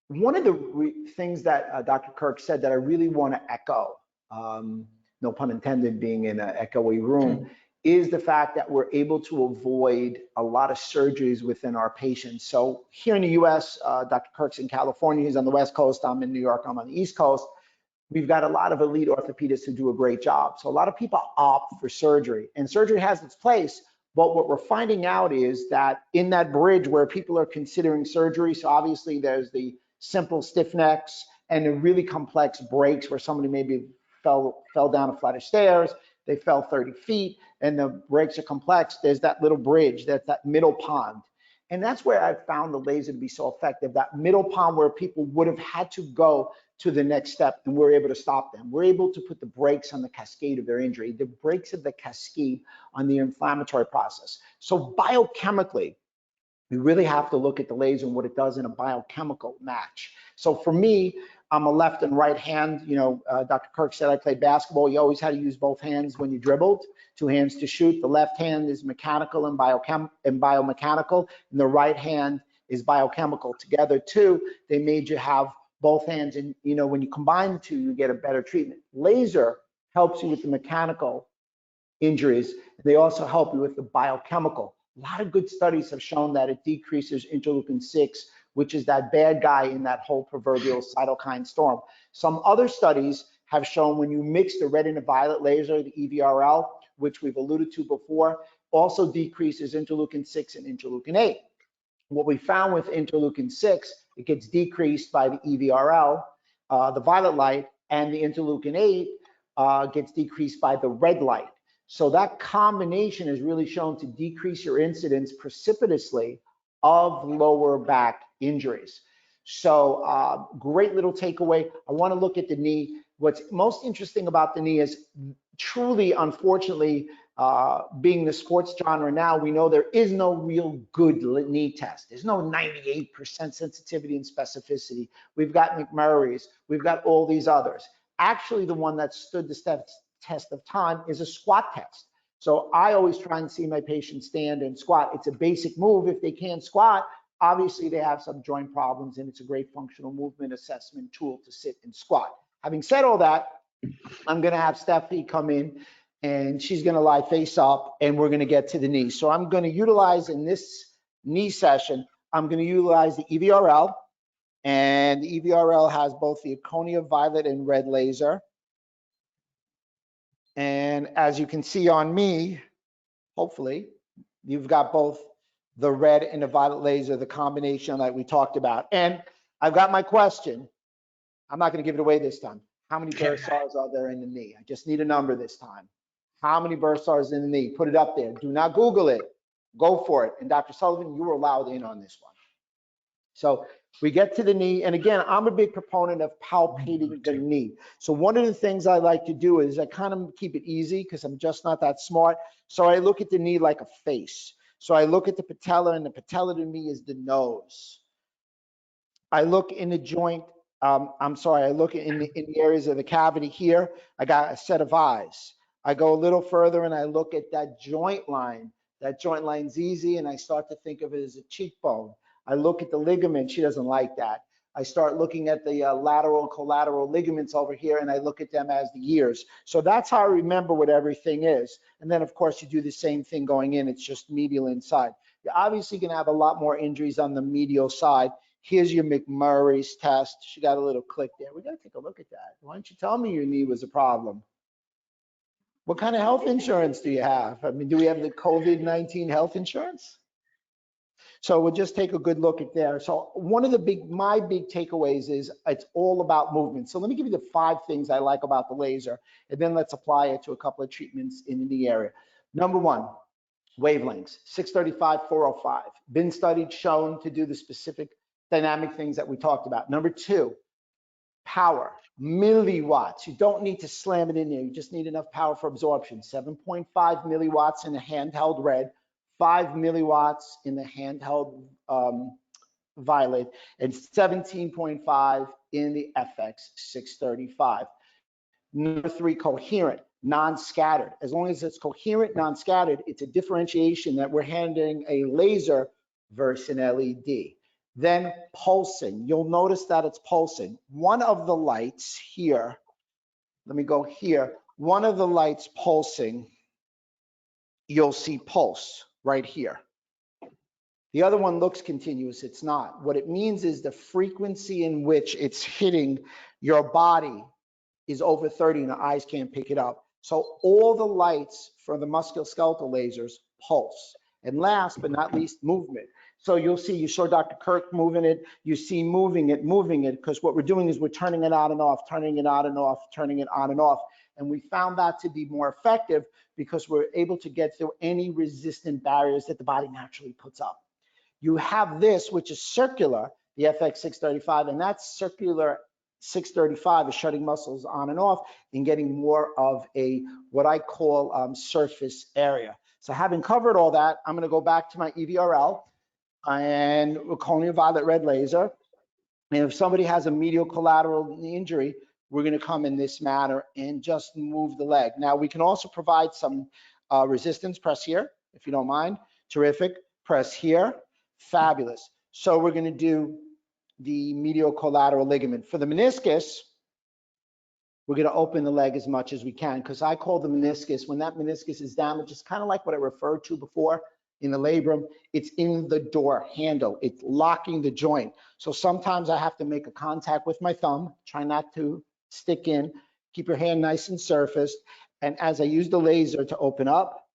of the things that Dr. Kirk said that I really want to echo, no pun intended, being in an echoey room, is the fact that we're able to avoid a lot of surgeries within our patients. So here in the US, Dr. Kirk's in California, he's on the West Coast, I'm in New York, I'm on the East Coast. We've got a lot of elite orthopedists who do a great job. So a lot of people opt for surgery, and surgery has its place. But what we're finding out is that in that bridge where people are considering surgery, so obviously there's the simple stiff necks and the really complex breaks where somebody maybe fell down a flight of stairs, they fell 30 feet, and the breaks are complex. There's that little bridge, that's that middle pond. And that's where I found the laser to be so effective, that middle pond where people would have had to go to the next step, and we're able to stop them. We're able to put the brakes on the cascade of their injury, the brakes of the cascade on the inflammatory process. So biochemically, we really have to look at the laser and what it does in a biochemical match. So for me, I'm a left and right hand. You know, Dr. Kirk said I played basketball. You always had to use both hands when you dribbled, 2 hands to shoot. The left hand is mechanical and biomechanical, and the right hand is biochemical. Together, too, they made you have both hands, and you know, when you combine the two, you get a better treatment. Laser helps you with the mechanical injuries. They also help you with the biochemical. A lot of good studies have shown that it decreases interleukin-6, which is that bad guy in that whole proverbial cytokine storm. Some other studies have shown when you mix the red and the violet laser, the EVRL, which we've alluded to before, also decreases interleukin-6 and interleukin-8. What we found with interleukin-6, it gets decreased by the EVRL, the violet light, and the interleukin-8 gets decreased by the red light. So that combination is really shown to decrease your incidence precipitously of lower back injuries. So great little takeaway. I want to look at the knee. What's most interesting about the knee is truly, unfortunately, being the sports genre now, we know there is no real good knee test. There's no 98% sensitivity and specificity. We've got McMurray's, we've got all these others. Actually, the one that stood the test of time is a squat test. So I always try and see my patients stand and squat. It's a basic move. If they can't squat, obviously they have some joint problems, and it's a great functional movement assessment tool to sit and squat. Having said all that, I'm going to have Steffi come in, and she's going to lie face up, and we're going to get to the knee. So I'm going to utilize in this knee session, I'm going to utilize the EVRL, and the EVRL has both the Aconia violet and red laser. And as you can see on me, hopefully, you've got both the red and the violet laser, the combination that we talked about. And I've got my question. I'm not going to give it away this time. How many bursars are there in the knee? I just need a number this time. How many bursars in the knee? Put it up there. Do not Google it. go for it. And Dr. Sullivan, you were allowed in on this one. So we get to the knee, and again, I'm a big proponent of palpating the knee. So one of the things I like to do is I kind of keep it easy because I'm just not that smart. So I look at the knee like a face. So I look at the patella, and the patella to me is the nose. I look in the joint, I look in the areas of the cavity here. I got a set of eyes. I go a little further and I look at that joint line. That joint line's easy, and I start to think of it as a cheekbone. I look at the ligament. She doesn't like that. I start looking at the lateral and collateral ligaments over here, and I look at them as the ears. So that's how I remember what everything is. And then, of course, you do the same thing going in. It's just medial inside. You're obviously going to have a lot more injuries on the medial side. Here's your McMurray's test. She got a little click there. We got to take a look at that. Why don't you tell me your knee was a problem? What kind of health insurance do you have? I mean, do we have the COVID-19 health insurance? So we'll just take a good look at there. So one of my big takeaways is it's all about movement. So let me give you the 5 things I like about the laser, and then let's apply it to a couple of treatments in the knee area. Number 1, wavelengths, 635, 405. Been studied, shown to do the specific dynamic things that we talked about. Number 2, power, milliwatts. You don't need to slam it in there. You just need enough power for absorption. 7.5 milliwatts in the handheld red, 5 milliwatts in the handheld violet, and 17.5 in the FX 635. Number 3, coherent, non-scattered. As long as it's coherent, non-scattered, it's a differentiation that we're handling a laser versus an LED. Then pulsing. You'll notice that it's pulsing. One of the lights here, let me go here. One of the lights pulsing, you'll see pulse right here. The other one looks continuous. It's not. What it means is the frequency in which it's hitting your body is over 30 and the eyes can't pick it up. So all the lights for the musculoskeletal lasers pulse. And last but not least, movement. So you'll see, you saw Dr. Kirk moving it, you see moving it, because what we're doing is we're turning it on and off, turning it on and off, turning it on and off. And we found that to be more effective because we're able to get through any resistant barriers that the body naturally puts up. You have this, which is circular, the FX 635, and that's circular 635 is shutting muscles on and off and getting more of a, what I call surface area. So having covered all that, I'm gonna go back to my EVRL and we're calling a violet red laser. And if somebody has a medial collateral injury, we're gonna come in this manner and just move the leg. Now we can also provide some resistance. Press here, if you don't mind. Terrific. Press here. Fabulous. So we're gonna do the medial collateral ligament. For the meniscus, we're gonna open the leg as much as we can, because I call the meniscus, when that meniscus is damaged, it's kind of like what I referred to before in the labrum. It's in the door handle. It's locking the joint. So sometimes I have to make a contact with my thumb, try not to stick in, keep your hand nice and surfaced. And as I use the laser to open up,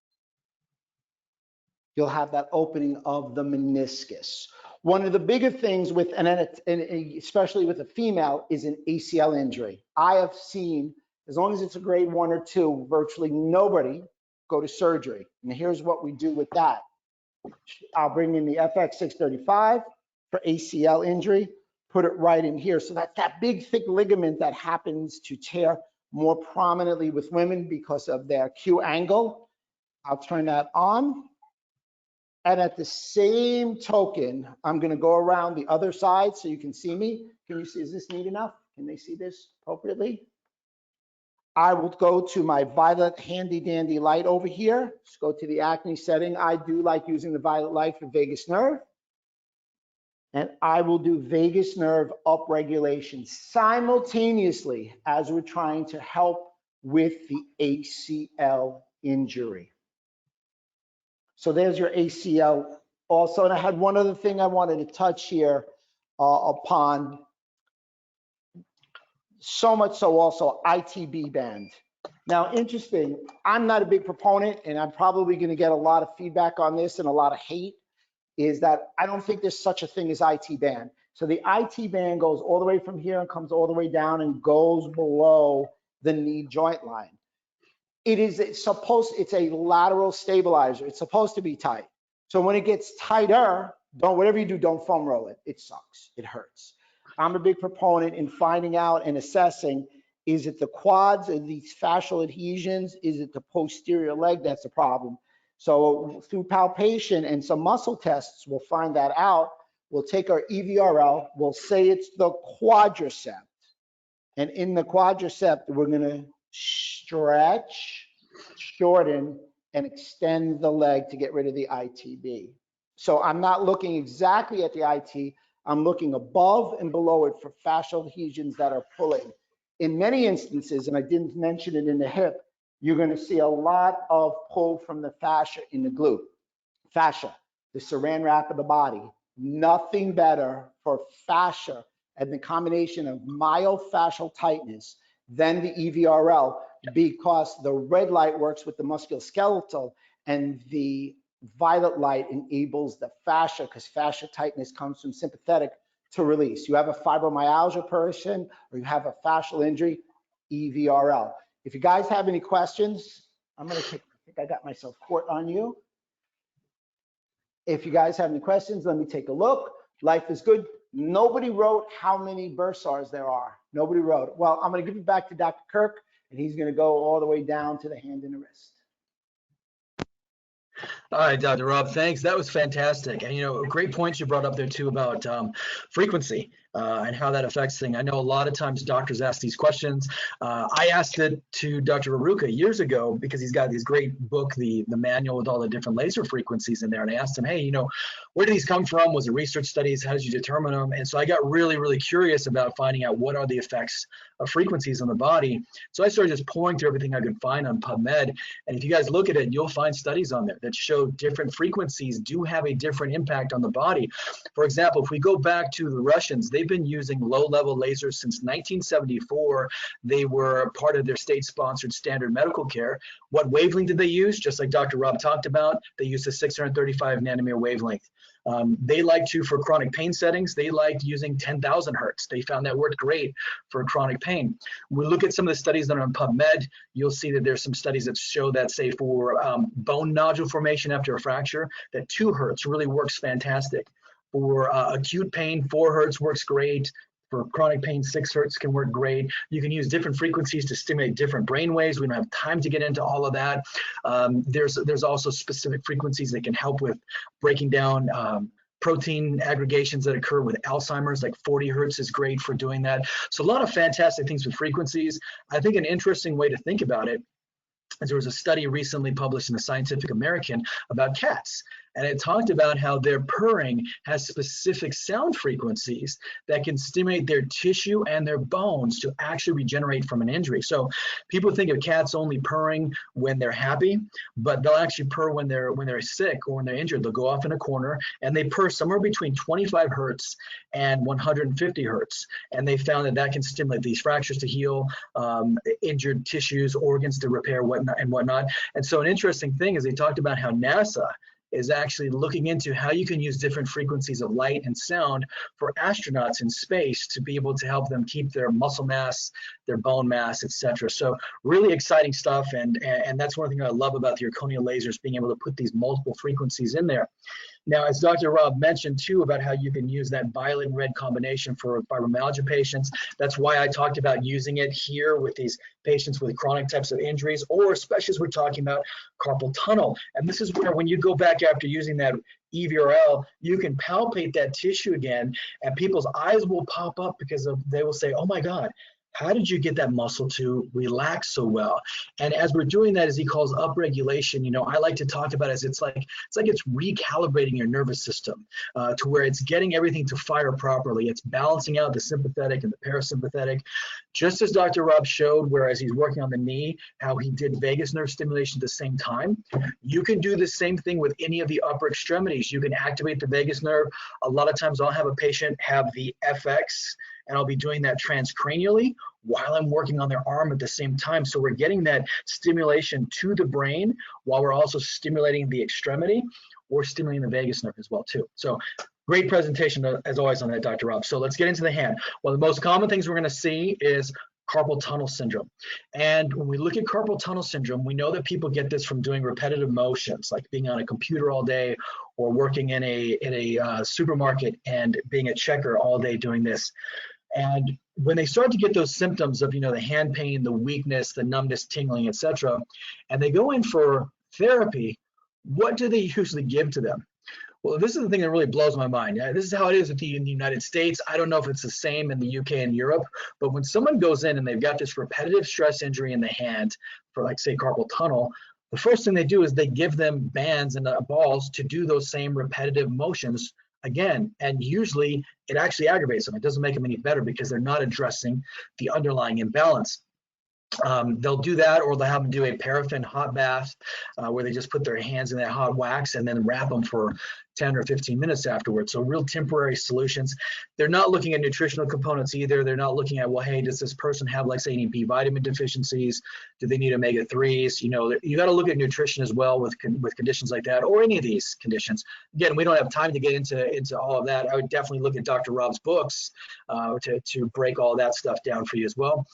you'll have that opening of the meniscus. One of the bigger things with, and especially with a female, is an ACL injury. I have seen, as long as it's a grade 1 or 2, virtually nobody go to surgery. And here's what we do with that. I'll bring in the FX 635 for ACL injury, put it right in here. So that's that big thick ligament that happens to tear more prominently with women because of their Q angle. I'll turn that on. And at the same token, I'm gonna go around the other side so you can see me. Can you see, is this neat enough? Can they see this appropriately? I will go to my violet handy dandy light over here. Let's go to the acne setting. I do like using the violet light for vagus nerve. And I will do vagus nerve upregulation simultaneously as we're trying to help with the ACL injury. So there's your ACL also. And I had one other thing I wanted to touch here upon. So much so also ITB band. Now, interesting, I'm not a big proponent, and I'm probably gonna get a lot of feedback on this and a lot of hate, is that I don't think there's such a thing as IT band. So the IT band goes all the way from here and comes all the way down and goes below the knee joint line. It's a lateral stabilizer. It's supposed to be tight. So when it gets tighter, whatever you do, don't foam roll it. It sucks. It hurts. I'm a big proponent in finding out and assessing, is it the quads or these fascial adhesions? Is it the posterior leg that's the problem? So through palpation and some muscle tests, we'll find that out. We'll take our EVRL, we'll say it's the quadricep. And in the quadricep, we're gonna stretch, shorten, and extend the leg to get rid of the ITB. So I'm not looking exactly at the IT, I'm looking above and below it for fascial adhesions that are pulling. In many instances, and I didn't mention it in the hip, you're gonna see a lot of pull from the fascia in the glute. Fascia, the saran wrap of the body. Nothing better for fascia and the combination of myofascial tightness than the EVRL, because the red light works with the musculoskeletal and the violet light enables the fascia, because fascia tightness comes from sympathetic to release. You have a fibromyalgia person or you have a fascial injury, EVRL. If you guys have any questions, I think I got myself caught on you. If you guys have any questions, let me take a look. Life is good. Nobody wrote how many bursars there are. Nobody wrote. Well, I'm going to give it back to Dr. Kirk, and he's going to go all the way down to the hand and the wrist. All right, Dr. Rob, thanks. That was fantastic. And, great points you brought up there too about frequency and how that affects things. I know a lot of times doctors ask these questions. I asked it to Dr. Aruka years ago because he's got this great book, the manual with all the different laser frequencies in there. And I asked him, hey, where do these come from? Was it research studies? How did you determine them? And so I got really, really curious about finding out what are the effects of frequencies on the body. So I started just pouring through everything I could find on PubMed. And if you guys look at it, you'll find studies on there that show different frequencies do have a different impact on the body. For example, if we go back to the Russians, they've been using low-level lasers since 1974. They were part of their state-sponsored standard medical care. What wavelength did they use? Just like Dr. Rob talked about, they used a 635 nanometer wavelength. They like to, for chronic pain settings, they liked using 10,000 hertz. They found that worked great for chronic pain. When we look at some of the studies that are on PubMed, you'll see that there's some studies that show that, say, for bone nodule formation after a fracture, that 2 hertz really works fantastic. For acute pain, 4 hertz works great. For chronic pain, 6 hertz can work great. You can use different frequencies to stimulate different brain waves. We don't have time to get into all of that. There's also specific frequencies that can help with breaking down protein aggregations that occur with Alzheimer's, like 40 hertz is great for doing that. So a lot of fantastic things with frequencies. I think an interesting way to think about it is there was a study recently published in the Scientific American about cats. And it talked about how their purring has specific sound frequencies that can stimulate their tissue and their bones to actually regenerate from an injury. So people think of cats only purring when they're happy, but they'll actually purr when they're sick or when they're injured. They'll go off in a corner and they purr somewhere between 25 hertz and 150 hertz. And they found that that can stimulate these fractures to heal, injured tissues, organs to repair, whatnot. And so an interesting thing is they talked about how NASA is actually looking into how you can use different frequencies of light and sound for astronauts in space to be able to help them keep their muscle mass, their bone mass, etc. So really exciting stuff, and that's one thing I love about the zirconia lasers, being able to put these multiple frequencies in there. Now, as Dr. Rob mentioned too about how you can use that violet and red combination for fibromyalgia patients, that's why I talked about using it here with these patients with chronic types of injuries, or especially as we're talking about carpal tunnel. And this is where when you go back after using that EVRL, you can palpate that tissue again, and people's eyes will pop up because they will say, oh my God, how did you get that muscle to relax so well? And as we're doing that, as he calls upregulation, I like to talk about it as it's like it's recalibrating your nervous system to where it's getting everything to fire properly. It's balancing out the sympathetic and the parasympathetic. Just as Dr. Rob showed, whereas he's working on the knee, how he did vagus nerve stimulation at the same time, you can do the same thing with any of the upper extremities. You can activate the vagus nerve. A lot of times I'll have a patient have the FX, and I'll be doing that transcranially while I'm working on their arm at the same time. So we're getting that stimulation to the brain while we're also stimulating the extremity or stimulating the vagus nerve as well too. So great presentation as always on that, Dr. Rob. So let's get into the hand. Well, the most common things we're going to see is carpal tunnel syndrome. And when we look at carpal tunnel syndrome, we know that people get this from doing repetitive motions, like being on a computer all day or working in a supermarket and being a checker all day doing this. And when they start to get those symptoms of, the hand pain, the weakness, the numbness, tingling, etc., and they go in for therapy, what do they usually give to them? Well, this is the thing that really blows my mind. This is how it is in the United States. I don't know if it's the same in the UK and Europe, but when someone goes in and they've got this repetitive stress injury in the hand for, like, say, carpal tunnel, the first thing they do is they give them bands and balls to do those same repetitive motions again. And usually it actually aggravates them. It doesn't make them any better because they're not addressing the underlying imbalance. They'll do that, or they'll have them do a paraffin hot bath where they just put their hands in that hot wax and then wrap them for 10 or 15 minutes afterwards. So real temporary solutions. They're not looking at nutritional components either. They're not looking at, well, hey, does this person have, like, say, any B vitamin deficiencies? Do they need omega-3s? You got to look at nutrition as well with conditions like that, or any of these conditions. Again, we don't have time to get into all of that. I would definitely look at Dr. Rob's books to break all that stuff down for you as well.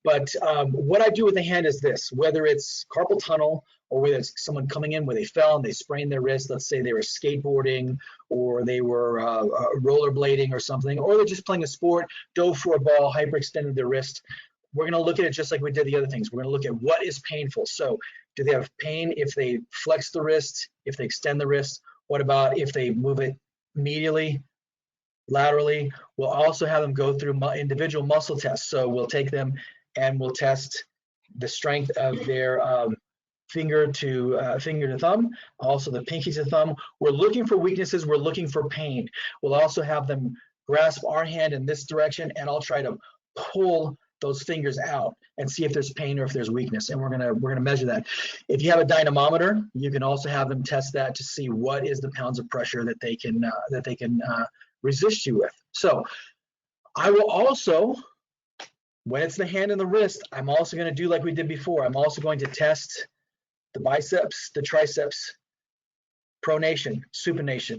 But what I do with the hand is this: whether it's carpal tunnel or whether it's someone coming in where they fell and they sprained their wrist, let's say they were skateboarding or they were rollerblading or something, or they're just playing a sport, dove for a ball, hyperextended their wrist. We're going to look at it just like we did the other things. We're going to look at what is painful. So do they have pain if they flex the wrist, if they extend the wrist? What about if they move it medially, laterally? We'll also have them go through individual muscle tests. So we'll take them and we'll test the strength of their finger to thumb, also the pinky to thumb. We're looking for weaknesses. We're looking for pain. We'll also have them grasp our hand in this direction, and I'll try to pull those fingers out and see if there's pain or if there's weakness, and we're gonna measure that. If you have a dynamometer, you can also have them test that to see what is the pounds of pressure that they can resist you with. So I will also, when it's the hand and the wrist, I'm also going to do like we did before. I'm also going to test the biceps, the triceps, pronation, supination.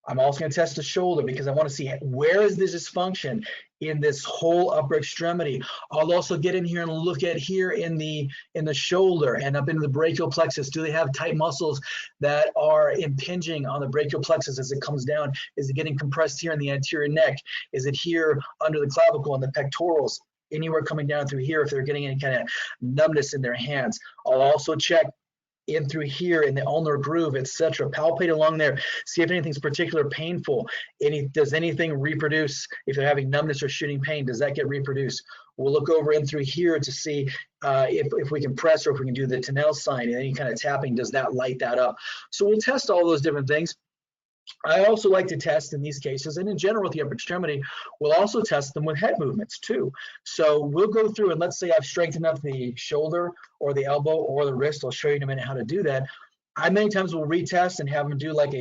I'm also going to test the shoulder because I want to see where is this dysfunction in this whole upper extremity. I'll also get in here and look at here in the shoulder and up into the brachial plexus. Do they have tight muscles that are impinging on the brachial plexus as it comes down? Is it getting compressed here in the anterior neck? Is it here under the clavicle and the pectorals? Anywhere coming down through here if they're getting any kind of numbness in their hands. I'll also check in through here in the ulnar groove, etc. Palpate along there, see if anything's particularly painful. Does anything reproduce? If they're having numbness or shooting pain, does that get reproduced? We'll look over in through here to see if we can press or if we can do the Tinel sign and any kind of tapping, does that light that up? So we'll test all those different things. I also like to test in these cases, and in general with the upper extremity, we'll also test them with head movements too. So we'll go through and let's say I've strengthened up the shoulder or the elbow or the wrist. I'll show you in a minute how to do that. I many times will retest and have them do like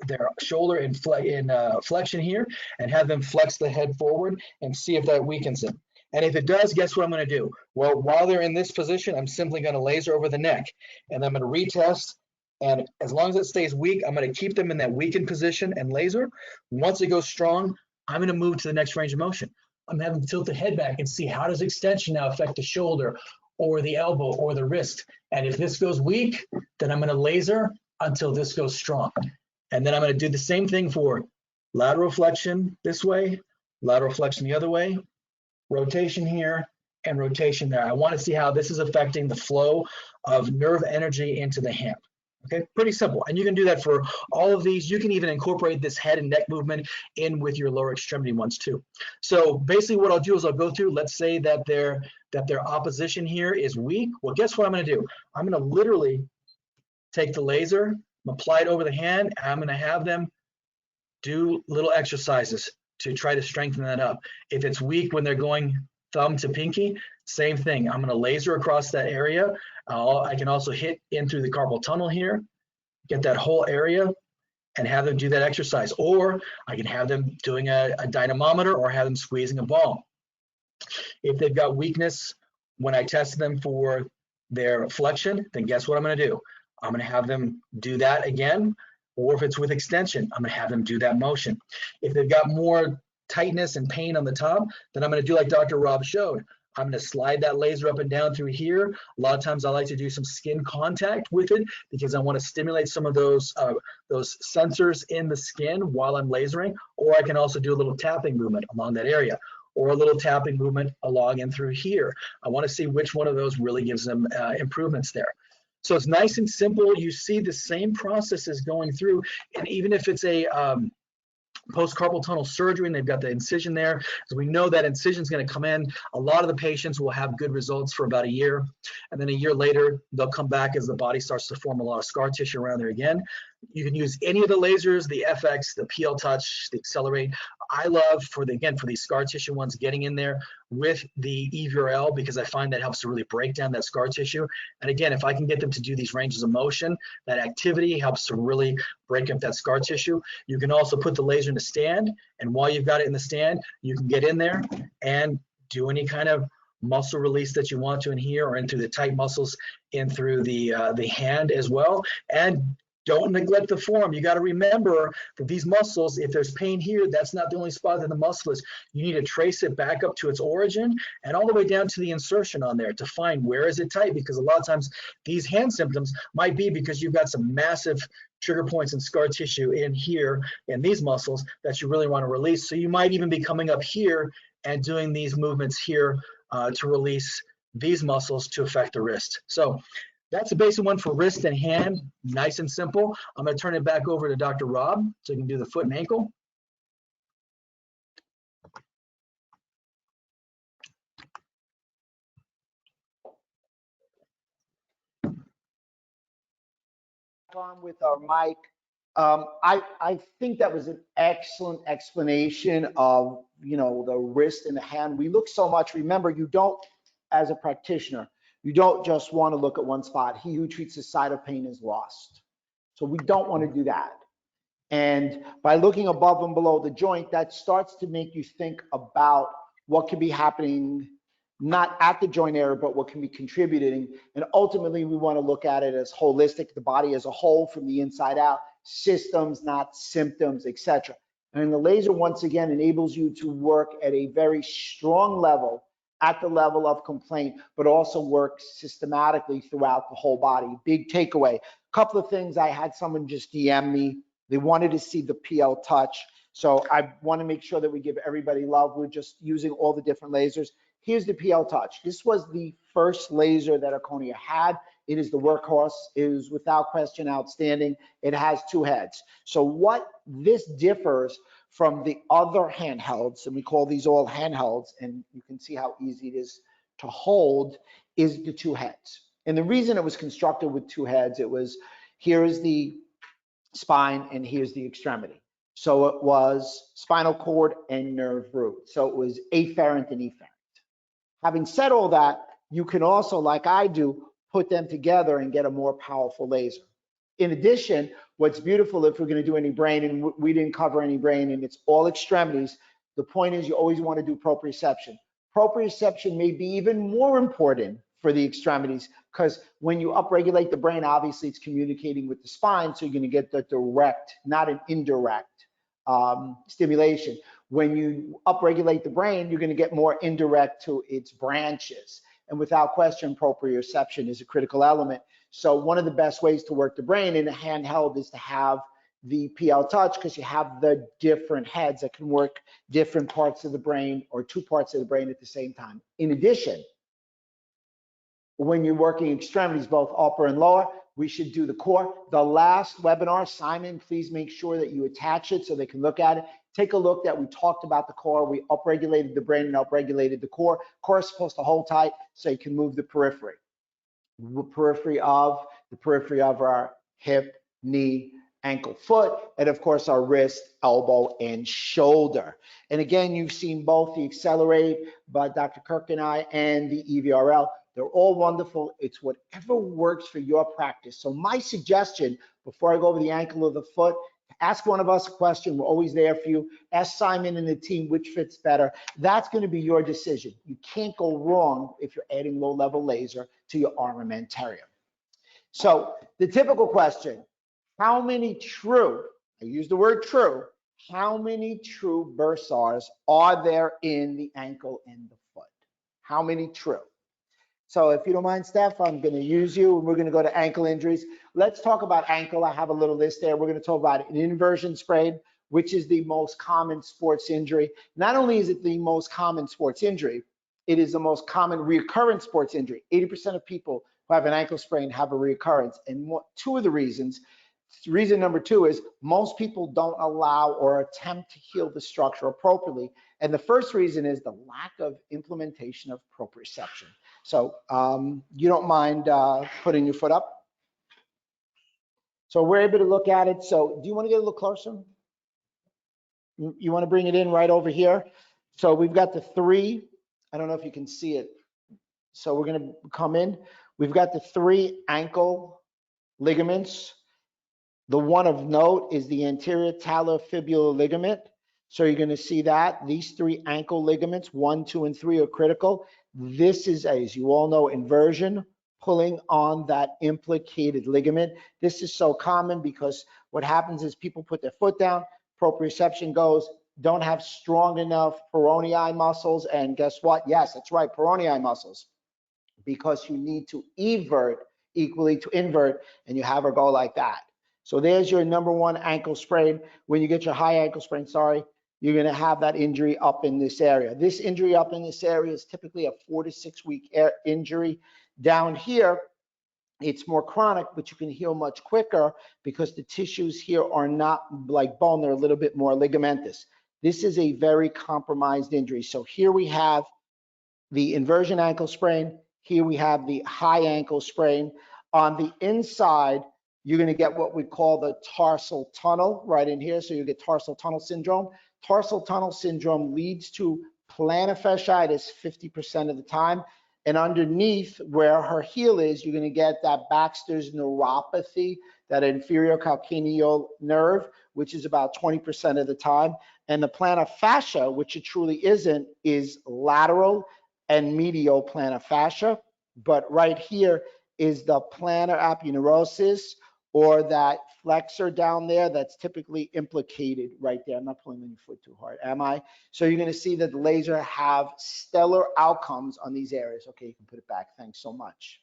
their shoulder in flexion here and have them flex the head forward and see if that weakens them. And if it does, guess what I'm going to do? Well, while they're in this position, I'm simply going to laser over the neck and I'm going to retest. And as long as it stays weak, I'm going to keep them in that weakened position and laser. Once it goes strong, I'm going to move to the next range of motion. I'm going to have them tilt the head back and see how does extension now affect the shoulder or the elbow or the wrist. And if this goes weak, then I'm going to laser until this goes strong. And then I'm going to do the same thing for lateral flexion this way, lateral flexion the other way, rotation here, and rotation there. I want to see how this is affecting the flow of nerve energy into the hand. Okay, pretty simple. And you can do that for all of these. You can even incorporate this head and neck movement in with your lower extremity ones too. So basically what I'll do is I'll go through, let's say that their opposition here is weak. Well, guess what I'm going to do? I'm going to literally take the laser, apply it over the hand, and I'm going to have them do little exercises to try to strengthen that up. If it's weak when they're going thumb to pinky, same thing. I'm going to laser across that area. I can also hit in through the carpal tunnel here, get that whole area, and have them do that exercise. Or I can have them doing a dynamometer or have them squeezing a ball. If they've got weakness when I test them for their flexion, then guess what I'm going to do? I'm going to have them do that again. Or if it's with extension, I'm going to have them do that motion. If they've got more tightness and pain on the top, then I'm going to do like Dr. Rob showed. I'm going to slide that laser up and down through here. A lot of times I like to do some skin contact with it because I want to stimulate some of those sensors in the skin while I'm lasering, or I can also do a little tapping movement along that area, or a little tapping movement along and through here. I want to see which one of those really gives them improvements there. So it's nice and simple. You see the same processes going through, and even if it's a post-carpal tunnel surgery and they've got the incision there, so we know that incision is going to come in. A lot of the patients will have good results for about a year, and then a year later they'll come back as the body starts to form a lot of scar tissue around there again. You can use any of the lasers, the FX, the PL Touch, the Accelerate. I love for these scar tissue ones getting in there with the EVRL because I find that helps to really break down that scar tissue. And again, if I can get them to do these ranges of motion, that activity helps to really break up that scar tissue. You can also put the laser in the stand, and while you've got it in the stand, you can get in there and do any kind of muscle release that you want to in here, or into the tight muscles in through the hand as well. And don't neglect the form. You got to remember that these muscles, if there's pain here, that's not the only spot that the muscle is. You need to trace it back up to its origin and all the way down to the insertion on there to find where is it tight, because a lot of times these hand symptoms might be because you've got some massive trigger points and scar tissue in here in these muscles that you really want to release. So you might even be coming up here and doing these movements here to release these muscles to affect the wrist. So that's a basic one for wrist and hand, nice and simple. I'm going to turn it back over to Dr. Rob so he can do the foot and ankle. On with our mic. I think that was an excellent explanation of, you know, the wrist and the hand. We look so much. Remember, you don't, as a practitioner, you don't just want to look at one spot. He who treats the side of pain is lost. So we don't want to do that. And by looking above and below the joint, that starts to make you think about what could be happening, not at the joint area, but what can be contributing. And ultimately, we want to look at it as holistic, the body as a whole from the inside out, systems, not symptoms, etc. And the laser, once again, enables you to work at a very strong level, at the level of complaint, but also work systematically throughout the whole body. Big takeaway. A couple of things. I had someone just DM me. They wanted to see the PL Touch. So I want to make sure that we give everybody love. We're just using all the different lasers. Here's the PL Touch. This was the first laser that Arconia had. It is the workhorse. It is without question outstanding. It has two heads. So what this differs from the other handhelds, and we call these all handhelds, and you can see how easy it is to hold, is the two heads. And the reason it was constructed with two heads, it was, here is the spine and here's the extremity. So it was spinal cord and nerve root. So it was afferent and efferent. Having said all that, you can also, like I do, put them together and get a more powerful laser. In addition, what's beautiful, if we're going to do any brain, and we didn't cover any brain, and it's all extremities, the point is you always want to do proprioception. Proprioception may be even more important for the extremities, because when you upregulate the brain, obviously it's communicating with the spine, so you're going to get the direct, not an indirect stimulation. When you upregulate the brain, you're going to get more indirect to its branches. And without question, proprioception is a critical element. So one of the best ways to work the brain in a handheld is to have the PL Touch, because you have the different heads that can work different parts of the brain or two parts of the brain at the same time. In addition, when you're working extremities, both upper and lower, we should do the core. The last webinar, Simon, please make sure that you attach it so they can look at it. Take a look that we talked about the core. We upregulated the brain and upregulated the core. Core is supposed to hold tight so you can move the periphery. The periphery of our hip, knee, ankle, foot, and of course our wrist, elbow, and shoulder. And again, you've seen both the Accelerate by Dr. Kirk and I and the EVRL. They're all wonderful. It's whatever works for your practice. So my suggestion, before I go over the ankle or the foot, ask one of us a question. We're always there for you. Ask Simon and the team which fits better. That's going to be your decision. You can't go wrong if you're adding low-level laser to your armamentarium. So the typical question, how many true, I use the word true, how many true bursars are there in the ankle and the foot? How many true? So if you don't mind, Steph, I'm going to use you, and we're going to go to ankle injuries. Let's talk about ankle. I have a little list there. We're going to talk about an inversion sprain, which is the most common sports injury. Not only is it the most common sports injury, it is the most common recurrent sports injury. 80% of people who have an ankle sprain have a recurrence. And two of the reasons, reason number two is most people don't allow or attempt to heal the structure appropriately. And the first reason is the lack of implementation of proprioception. So you don't mind putting your foot up? So we're able to look at it. So do you want to get a little closer? You want to bring it in right over here? So we've got the three. I don't know if you can see it. So we're going to come in. We've got the three ankle ligaments. The one of note is the anterior talofibular ligament. So you're going to see that these three ankle ligaments, 1, 2, and 3 are critical. This is, as you all know, inversion, pulling on that implicated ligament. This is so common because what happens is people put their foot down, proprioception goes, don't have strong enough peronei muscles, and guess what? Yes, that's right, peronei muscles, because you need to evert equally to invert, and you have her go like that. So there's your number one ankle sprain. When you get your high ankle sprain, you're going to have that injury up in this area. This injury up in this area is typically a 4 to 6 week injury. Down here, it's more chronic, but you can heal much quicker because the tissues here are not like bone, they're a little bit more ligamentous. This is a very compromised injury. So here we have the inversion ankle sprain. Here we have the high ankle sprain. On the inside, you're going to get what we call the tarsal tunnel right in here. So you get tarsal tunnel syndrome. Tarsal tunnel syndrome leads to plantar fasciitis 50% of the time. And underneath where her heel is, you're going to get that Baxter's neuropathy, that inferior calcaneal nerve, which is about 20% of the time. And the plantar fascia, which it truly isn't, is lateral and medial plantar fascia. But right here is the plantar aponeurosis, or that flexor down there that's typically implicated right there. I'm not pulling on your foot too hard, am I? So you're going to see that the laser have stellar outcomes on these areas. Okay, you can put it back. Thanks so much.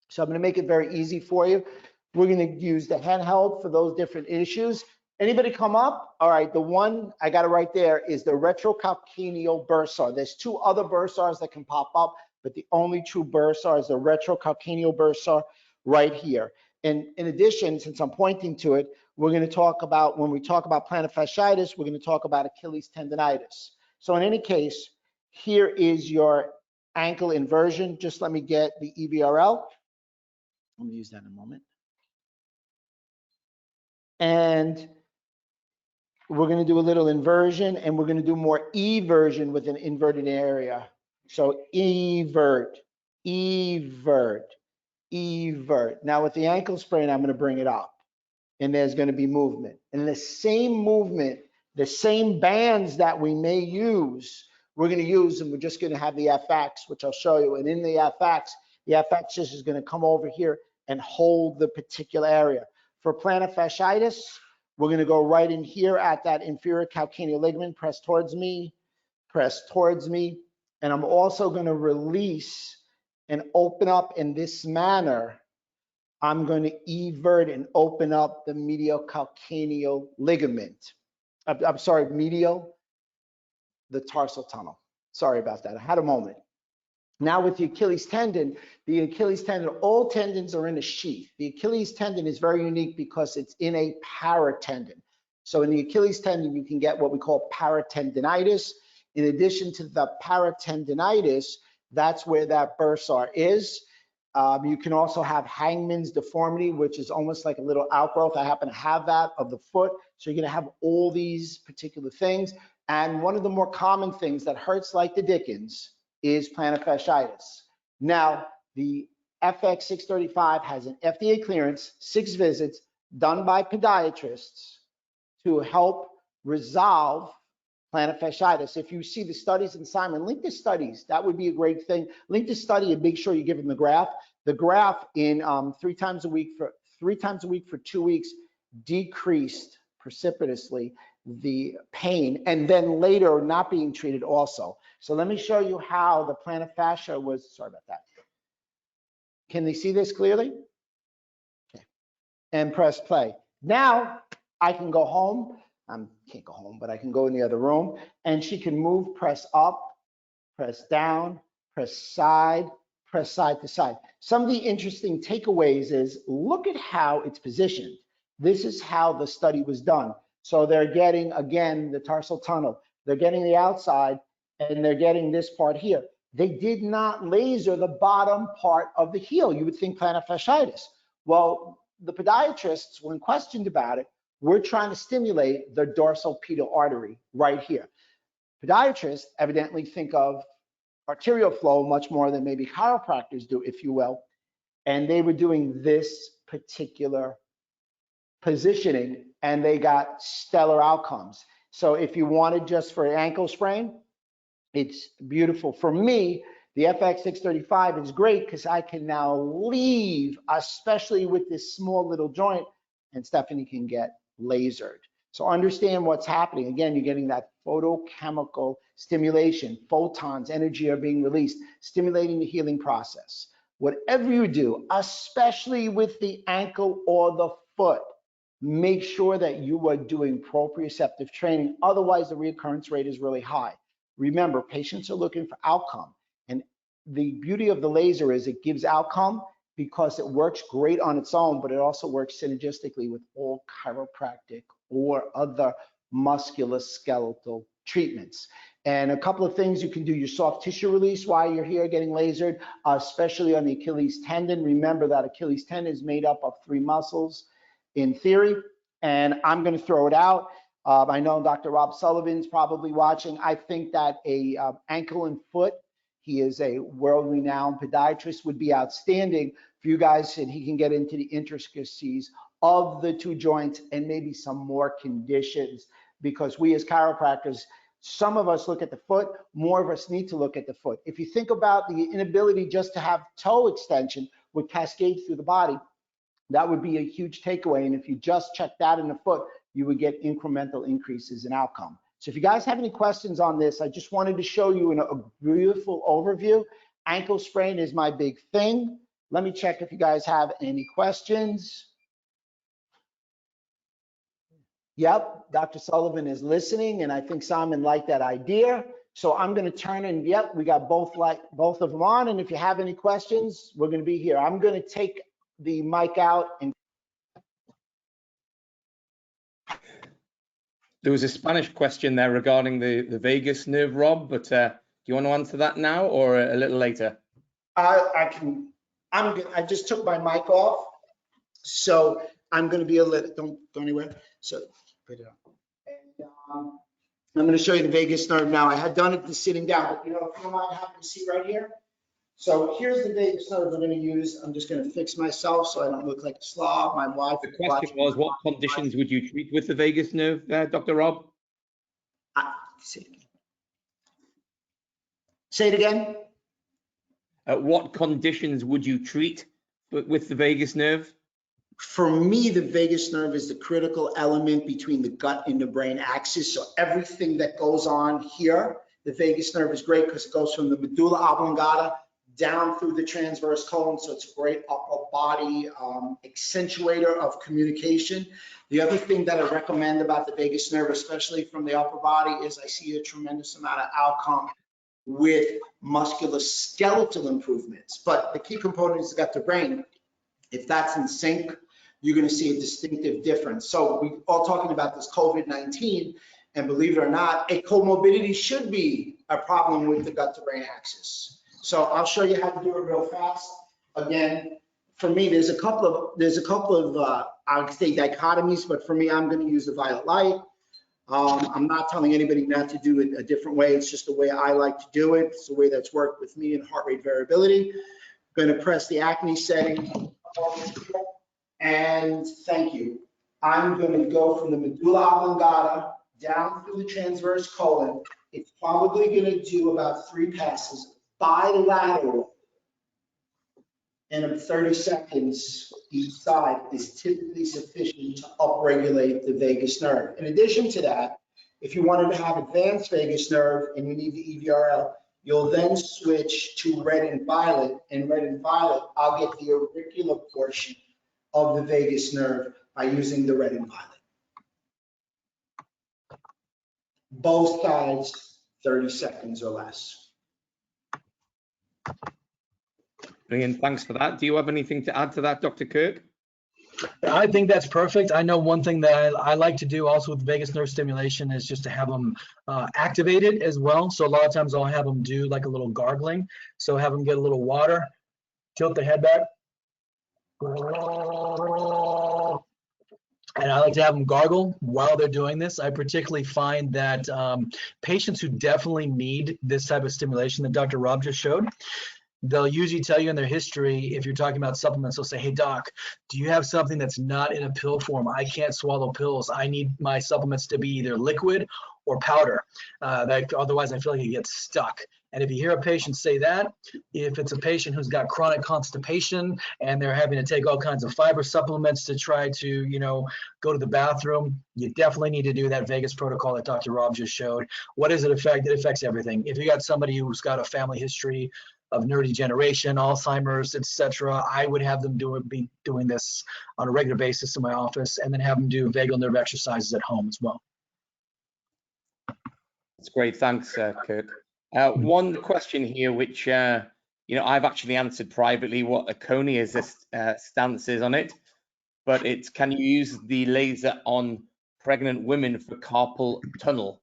So I'm going to make it very easy for you. We're going to use the handheld for those different issues. Anybody come up? All right, the one I got it right there is the retrocalcaneal bursar. There's two other bursars that can pop up, but the only true bursar is the retrocalcaneal bursar right here. And in addition, since I'm pointing to it, we're going to talk about, when we talk about plantar fasciitis, we're going to talk about Achilles tendonitis. So in any case, here is your ankle inversion. Just let me get the EVRL. I'm going to use that in a moment. And we're going to do a little inversion, and we're going to do more eversion with an inverted area. So evert, evert, evert. Now with the ankle sprain, I'm going to bring it up, and there's going to be movement. And the same movement, the same bands that we may use, we're going to use, and we're just going to have the FX, which I'll show you. And in the FX just is going to come over here and hold the particular area. For plantar fasciitis, we're going to go right in here at that inferior calcaneal ligament, press towards me, and I'm also going to release and open up in this manner. I'm going to evert and open up the medial calcaneal ligament. I'm sorry, medial, the tarsal tunnel. Sorry about that. I had a moment. Now with the Achilles tendon, all tendons are in a sheath. The Achilles tendon is very unique because it's in a paratendon. So in the Achilles tendon, you can get what we call paratendinitis. In addition to the paratendinitis, that's where that bursar is. You can also have hangman's deformity, which is almost like a little outgrowth. I happen to have that of the foot. So you're going to have all these particular things. And one of the more common things that hurts like the dickens is plantar fasciitis. Now, the FX635 has an FDA clearance, 6 visits done by podiatrists to help resolve plantar fasciitis. If you see the studies, and Simon, link the studies. That would be a great thing. Link the study and make sure you give them the graph. The graph in 3 times a week for 2 weeks decreased precipitously the pain, and then later not being treated also. So let me show you how the plantar fascia was, sorry about that. Can they see this clearly? Okay. And press play. Now I can go home. I can't go home, but I can go in the other room, and she can move, press up, press down, press side to side. Some of the interesting takeaways is look at how it's positioned. This is how the study was done. So they're getting, again, the tarsal tunnel. They're getting the outside, and they're getting this part here. They did not laser the bottom part of the heel. You would think plantar fasciitis. Well, the podiatrists, when questioned about it, we're trying to stimulate the dorsal pedal artery right here. Podiatrists evidently think of arterial flow much more than maybe chiropractors do, if you will. And they were doing this particular positioning, and they got stellar outcomes. So if you wanted just for an ankle sprain, it's beautiful. For me, the FX635 is great because I can now leave, especially with this small little joint, and Stephanie can get lasered. So understand what's happening. Again, you're getting that photochemical stimulation. Photons, energy are being released, stimulating the healing process. Whatever you do, especially with the ankle or the foot, make sure that you are doing proprioceptive training. Otherwise, the recurrence rate is really high. Remember, patients are looking for outcome. And the beauty of the laser is it gives outcome because it works great on its own, but it also works synergistically with all chiropractic or other musculoskeletal treatments. And a couple of things you can do: your soft tissue release while you're here getting lasered, especially on the Achilles tendon. Remember that Achilles tendon is made up of 3 muscles in theory, and I'm going to throw it out. I know Dr. Rob Sullivan's probably watching. I think that a ankle and foot, he is a world-renowned podiatrist, would be outstanding for you guys, and he can get into the intricacies of the 2 joints and maybe some more conditions, because we as chiropractors, some of us look at the foot, more of us need to look at the foot. If you think about the inability just to have toe extension would cascade through the body, that would be a huge takeaway. And if you just check that in the foot, you would get incremental increases in outcome. So if you guys have any questions on this, I just wanted to show you a beautiful overview. Ankle sprain is my big thing. Let me check if you guys have any questions. Yep, Dr. Sullivan is listening, and I think Simon liked that idea. So I'm going to turn, and yep, we got both of them on. And if you have any questions, we're going to be here. I'm going to take the mic out. And there was a Spanish question there regarding the vagus nerve, Rob, but do you want to answer that now or a little later? I can. I just took my mic off, so I'm going to be a little. Don't go anywhere. So put it on. And I'm going to show you the vagus nerve now. I had done it sitting down, but you know, if you don't mind having a seat right here. So here's the vagus nerve we're going to use. I'm just going to fix myself so I don't look like a slob. My wife. The question was, what conditions would you treat with the vagus nerve, Dr. Rob? Say it again. What conditions would you treat with the vagus nerve? For me, the vagus nerve is the critical element between the gut and the brain axis. So everything that goes on here, the vagus nerve is great because it goes from the medulla oblongata down through the transverse colon. So it's a great upper body accentuator of communication. The other thing that I recommend about the vagus nerve, especially from the upper body, is I see a tremendous amount of outcome with musculoskeletal improvements. But the key component is the gut to brain. If that's in sync, you're going to see a distinctive difference. So we're all talking about this COVID-19, and believe it or not, a comorbidity should be a problem with the gut to brain axis. So I'll show you how to do it real fast. Again, for me, there's a couple of I would say dichotomies, but for me, I'm going to use the violet light. I'm not telling anybody not to do it a different way. It's just the way I like to do it. It's the way that's worked with me in heart rate variability. I'm going to press the acne setting. And thank you. I'm going to go from the medulla oblongata down through the transverse colon. It's probably going to do about 3 passes bilateral. and 30 seconds each side is typically sufficient to upregulate the vagus nerve. In addition to that, if you wanted to have advanced vagus nerve and you need the EVRL, you'll then switch to red and violet. And red and violet, I'll get the auricular portion of the vagus nerve by using the red and violet. Both sides, 30 seconds or less. Brilliant, thanks for that. Do you have anything to add to that, Dr. Kirk? I think that's perfect. I know one thing that I like to do also with vagus nerve stimulation is just to have them activated as well. So a lot of times I'll have them do like a little gargling. So have them get a little water, tilt the head back. And I like to have them gargle while they're doing this. I particularly find that patients who definitely need this type of stimulation that Dr. Rob just showed, they'll usually tell you in their history, if you're talking about supplements, they'll say, hey, doc, do you have something that's not in a pill form? I can't swallow pills. I need my supplements to be either liquid or powder. Otherwise, I feel like it gets stuck. And if you hear a patient say that, if it's a patient who's got chronic constipation and they're having to take all kinds of fiber supplements to try to, go to the bathroom, you definitely need to do that vagus protocol that Dr. Rob just showed. What does it affect? It affects everything. If you got somebody who's got a family history of neurodegeneration, Alzheimer's, etc., I would have them be doing this on a regular basis in my office, and then have them do vagal nerve exercises at home as well. That's great, thanks, Kirk. One question here, which I've actually answered privately, what Aconia's stance is on it, but it's, can you use the laser on pregnant women for carpal tunnel?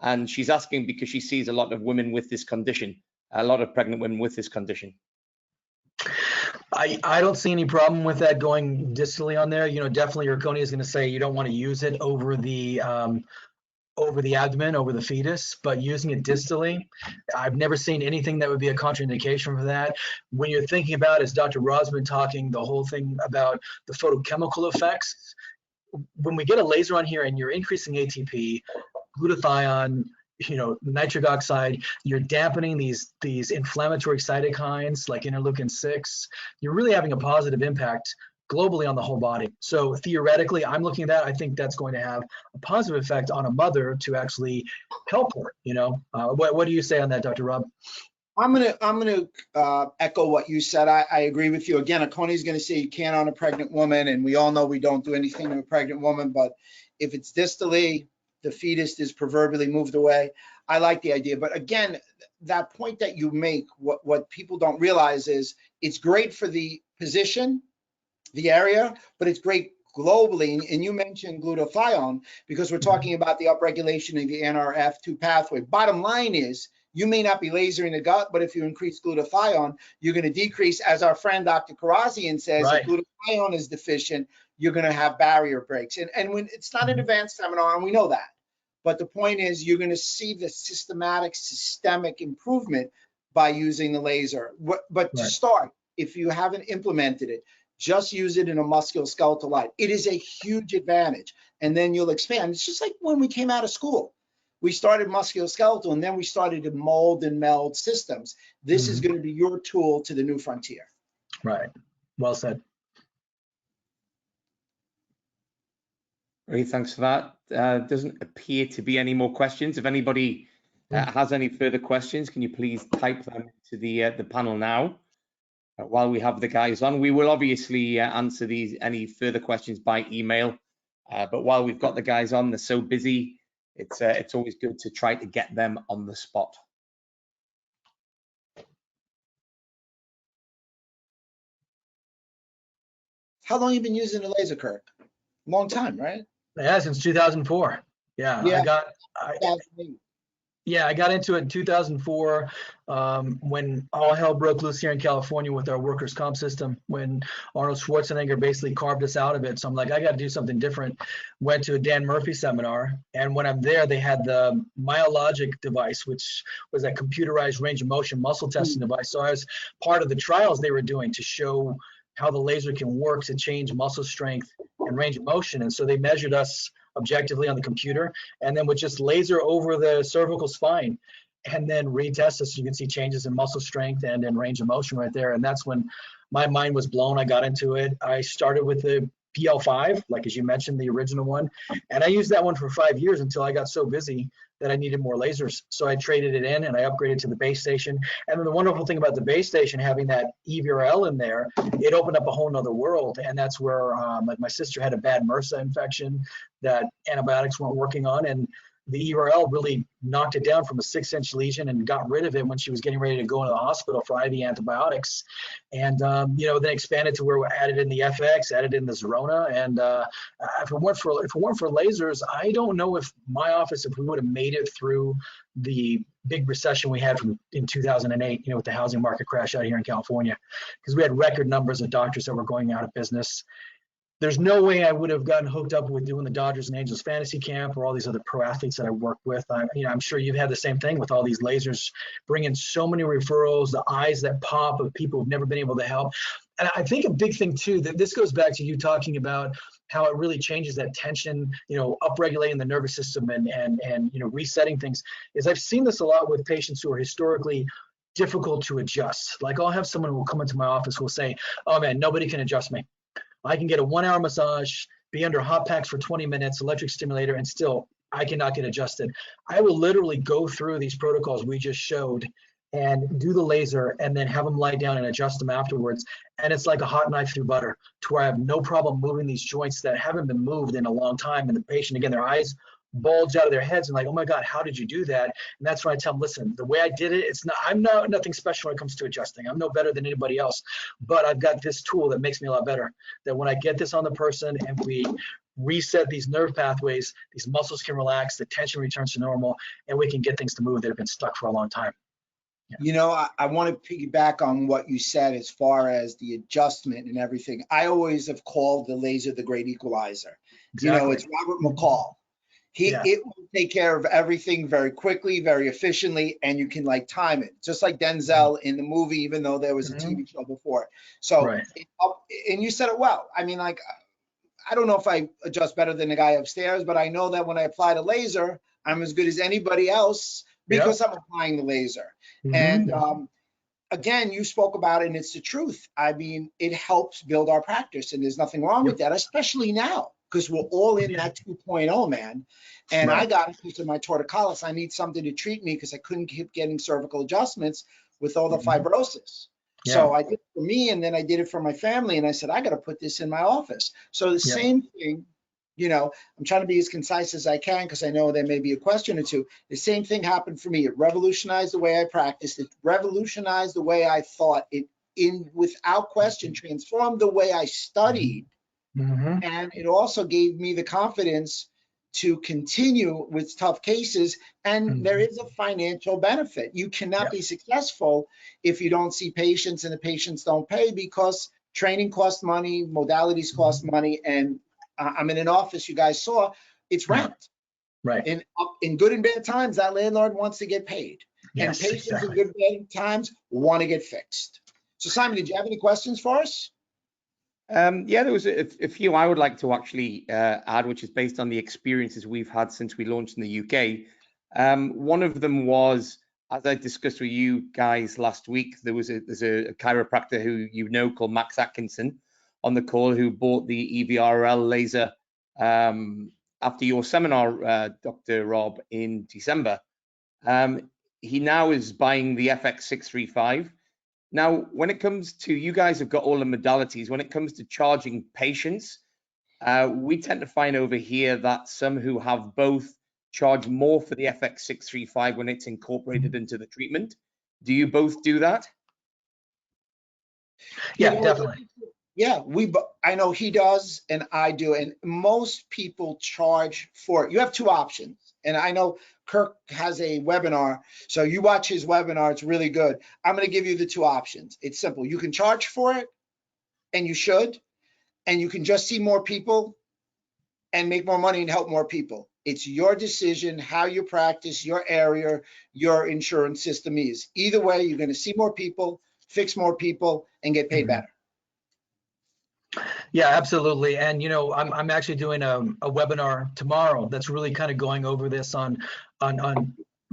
And she's asking because she sees a lot of women with this condition. A lot of pregnant women with this condition. I don't see any problem with that going distally on there. Definitely Erconia is going to say you don't want to use it over the abdomen, over the fetus, but using it distally, I've never seen anything that would be a contraindication for that. When you're thinking about, as Dr. Rob's been talking, the whole thing about the photochemical effects, when we get a laser on here and you're increasing ATP, glutathione, nitric oxide, you're dampening these inflammatory cytokines like interleukin-6. You're really having a positive impact globally on the whole body. So theoretically, I'm looking at that. I think that's going to have a positive effect on a mother to actually help her. What do you say on that, Dr. Rob? I'm gonna echo what you said. I agree with you. Again, Aconia's going to say you can't on a pregnant woman, and we all know we don't do anything to a pregnant woman. But if it's distally, the fetus is proverbially moved away. I like the idea. But again, that point that you make, what people don't realize is it's great for the position, the area, but it's great globally. And you mentioned glutathione because we're talking about the upregulation of the NRF2 pathway. Bottom line is you may not be lasering the gut, but if you increase glutathione, you're going to decrease, as our friend Dr. Karazian says, right. If glutathione is deficient, you're going to have barrier breaks. And when it's not an advanced seminar, and we know that. But the point is, you're going to see the systemic improvement by using the laser. But to start, if you haven't implemented it, just use it in a musculoskeletal light. It is a huge advantage. And then you'll expand. It's just like when we came out of school. We started musculoskeletal, and then we started to mold and meld systems. This is going to be your tool to the new frontier. Right. Well said. Great, thanks for that. Doesn't appear to be any more questions. If anybody has any further questions, can you please type them to the panel now while we have the guys on. We will obviously answer any further questions by email, but while we've got the guys on, they're so busy, it's always good to try to get them on the spot. How long have you been using the laser, Kirk? Long time, right? Yeah, since 2004. Yeah. I got into it in 2004 when all hell broke loose here in California with our workers' comp system, when Arnold Schwarzenegger basically carved us out of it. So I'm like, I got to do something different. Went to a Dan Murphy seminar, and when I'm there, they had the Myologic device, which was a computerized range of motion muscle testing device. So I was part of the trials they were doing to show how the laser can work to change muscle strength and range of motion. And so they measured us objectively on the computer, and then would just laser over the cervical spine. and then retest this. You can see changes in muscle strength and in range of motion right there. And that's when my mind was blown. I got into it. I started with the PL5, like as you mentioned, the original one. And I used that one for 5 years until I got so busy that I needed more lasers. So I traded it in and I upgraded to the base station. And then the wonderful thing about the base station, having that EVRL in there, it opened up a whole nother world. And that's where like my sister had a bad MRSA infection that antibiotics weren't working on. And the EVRL really knocked it down from a 6-inch lesion and got rid of it when she was getting ready to go into the hospital for IV antibiotics. And, you know, then expanded to where we added in the FX, added in the Zerona. And if it weren't for lasers, I don't know if my office, if we would have made it through the big recession we had in 2008, you know, with the housing market crash out here in California, because we had record numbers of doctors that were going out of business. There's no way I would have gotten hooked up with doing the Dodgers and Angels fantasy camp or all these other pro athletes that I work with. I'm sure you've had the same thing with all these lasers, bringing so many referrals, the eyes that pop of people who've never been able to help. And I think a big thing too, that this goes back to you talking about how it really changes that tension, you know, upregulating the nervous system and you know, resetting things, is I've seen this a lot with patients who are historically difficult to adjust. Like I'll have someone who will come into my office who will say, oh man, nobody can adjust me. I can get a 1-hour massage, be under hot packs for 20 minutes, electric stimulator, and still I cannot get adjusted. I will literally go through these protocols we just showed and do the laser and then have them lie down and adjust them afterwards. And it's like a hot knife through butter, to where I have no problem moving these joints that haven't been moved in a long time. And the patient, again, their eyes bulge out of their heads and like, oh my God, how did you do that? And that's when I tell them, listen, the way I did it, I'm nothing special when it comes to adjusting. I'm no better than anybody else, but I've got this tool that makes me a lot better. That when I get this on the person and we reset these nerve pathways, these muscles can relax, the tension returns to normal, and we can get things to move that have been stuck for a long time. Yeah. You know, I want to piggyback on what you said as far as the adjustment and everything. I always have called the laser the great equalizer. Exactly. You know, it's Robert McCall. It will take care of everything very quickly, very efficiently, and you can like time it, just like Denzel in the movie, even though there was a TV show before. So, and you said it well. I mean, like, I don't know if I adjust better than the guy upstairs, but I know that when I apply the laser, I'm as good as anybody else because I'm applying the laser. And again, you spoke about it, and it's the truth. I mean, it helps build our practice, and there's nothing wrong with that, especially now, because we're all in that 2.0, man. And I got a piece of my torticollis. I need something to treat me because I couldn't keep getting cervical adjustments with all the fibrosis. So I did it for me, and then I did it for my family. And I said, I got to put this in my office. So the same thing, you know, I'm trying to be as concise as I can because I know there may be a question or two. The same thing happened for me. It revolutionized the way I practiced. It revolutionized the way I thought. It, without question, transformed the way I studied. And it also gave me the confidence to continue with tough cases. And there is a financial benefit. You cannot be successful if you don't see patients and the patients don't pay, because training costs money, modalities cost money. And I'm in an office, you guys saw, it's rent. In good and bad times, that landlord wants to get paid. And patients in good and bad times want to get fixed. So Simon, did you have any questions for us? Yeah, there was a few I would like to actually add, which is based on the experiences we've had since we launched in the UK. One of them was, as I discussed with you guys last week, there's a chiropractor who you know called Max Atkinson on the call, who bought the EVRL laser after your seminar, Dr. Rob, in December. He now is buying the FX635. Now, when it comes to, you guys have got all the modalities, when it comes to charging patients, we tend to find over here that some who have both charge more for the FX635 when it's incorporated into the treatment. Do you both do that? Yeah, definitely. Yeah, I know he does and I do, and most people charge for it. You have two options, and I know Kirk has a webinar, so you watch his webinar, it's really good. I'm going to give you the two options. It's simple. You can charge for it, and you should, and you can just see more people and make more money and help more people. It's your decision, how you practice, your area, your insurance system is. Either way, you're going to see more people, fix more people, and get paid better. Yeah, absolutely. And, you know, I'm actually doing a webinar tomorrow that's really kind of going over this on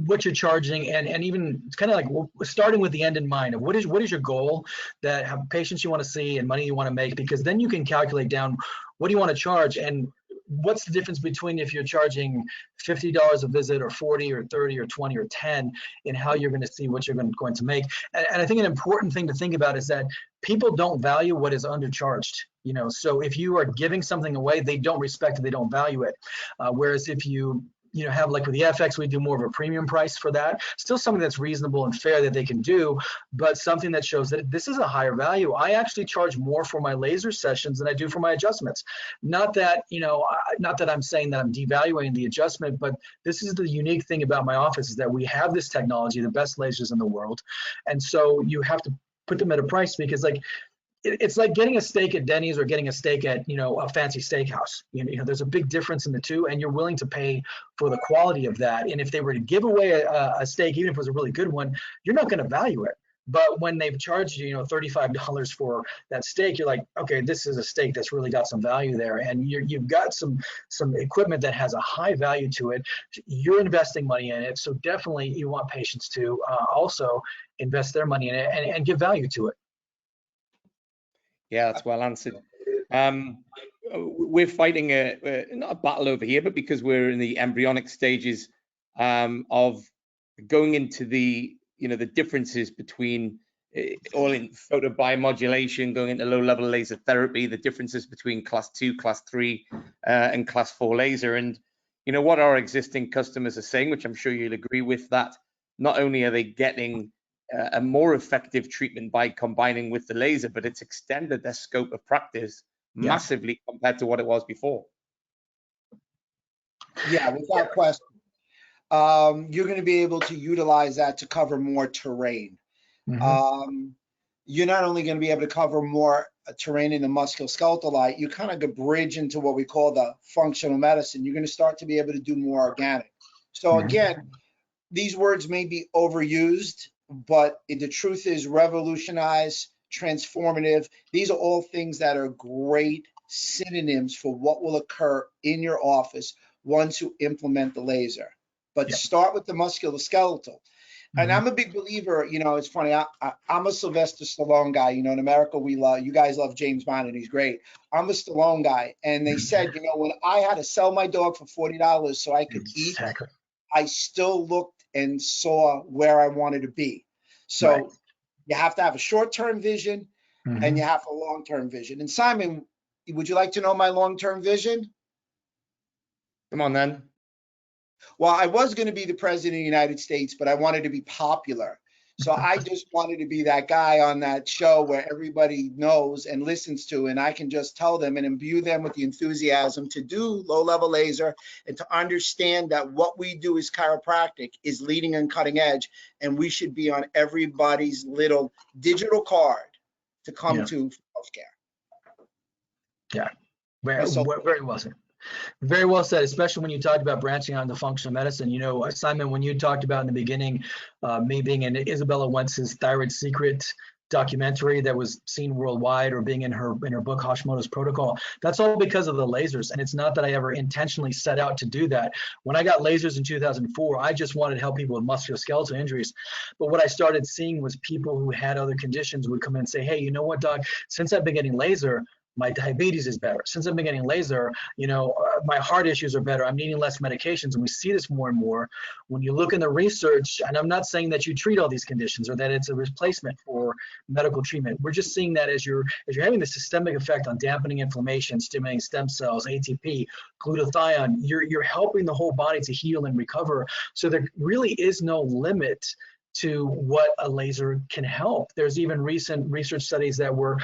what you're charging, and even kind of like starting with the end in mind of what is your goal, that have patients you want to see and money you want to make, because then you can calculate down what do you want to charge, and what's the difference between if you're charging $50 a visit or 40 or 30 or 20 or 10 in how you're going to see what you're going to make. And I think an important thing to think about is that people don't value what is undercharged. So if you are giving something away, they don't respect it, they don't value it. Whereas if you have, like with the FX, we do more of a premium price for that. Still something that's reasonable and fair that they can do, but something that shows that this is a higher value. I actually charge more for my laser sessions than I do for my adjustments. Not that, not that I'm saying that I'm devaluing the adjustment, but this is the unique thing about my office, is that we have this technology, the best lasers in the world. And so you have to put them at a price, because it's like getting a steak at Denny's or getting a steak at, a fancy steakhouse. There's a big difference in the two, and you're willing to pay for the quality of that. And if they were to give away a steak, even if it was a really good one, you're not going to value it. But when they've charged you, $35 for that steak, you're like, okay, this is a steak that's really got some value there, and you've got some equipment that has a high value to it. You're investing money in it, so definitely you want patients to also invest their money in it and give value to it. Yeah, that's well answered. We're fighting not a battle over here, but because we're in the embryonic stages of going into the differences between all in photobiomodulation, going into low-level laser therapy, the differences between class 2, class 3, and class 4 laser. And what our existing customers are saying, which I'm sure you'll agree with, that not only are they getting a more effective treatment by combining with the laser, but it's extended their scope of practice massively compared to what it was before. Yeah, without question. You're going to be able to utilize that to cover more terrain. Mm-hmm. You're not only going to be able to cover more terrain in the musculoskeletal line, you kind of go bridge into what we call the functional medicine. You're going to start to be able to do more organic. So again, these words may be overused, but the truth is revolutionize, transformative. These are all things that are great synonyms for what will occur in your office once you implement the laser. But start with the musculoskeletal. And I'm a big believer, it's funny, I'm a Sylvester Stallone guy. In America, you guys love James Bond, and he's great. I'm a Stallone guy. And they said, when I had to sell my dog for $40 so I could eat, I still looked and saw where I wanted to be. So you have to have a short-term vision and you have a long-term vision. And Simon, would you like to know my long-term vision? Come on then. Well, I was going to be the president of the United States, but I wanted to be popular. So I just wanted to be that guy on that show where everybody knows and listens to, and I can just tell them and imbue them with the enthusiasm to do low-level laser and to understand that what we do as chiropractic is leading and cutting edge, and we should be on everybody's little digital card to come to healthcare. Yeah, very well said. Very well said, especially when you talked about branching out into functional medicine. Simon, when you talked about in the beginning, me being in Isabella Wentz's Thyroid Secret documentary that was seen worldwide, or being in her book Hashimoto's Protocol, that's all because of the lasers. And it's not that I ever intentionally set out to do that. When I got lasers in 2004, I just wanted to help people with musculoskeletal injuries. But what I started seeing was people who had other conditions would come in and say, hey, you know what, doc, since I've been getting laser, my diabetes is better. Since I've been getting laser, my heart issues are better. I'm needing less medications. And we see this more and more. When you look in the research, and I'm not saying that you treat all these conditions or that it's a replacement for medical treatment. We're just seeing that as you're having the systemic effect on dampening inflammation, stimulating stem cells, ATP, glutathione, you're helping the whole body to heal and recover. So there really is no limit to what a laser can help. There's even recent research studies that were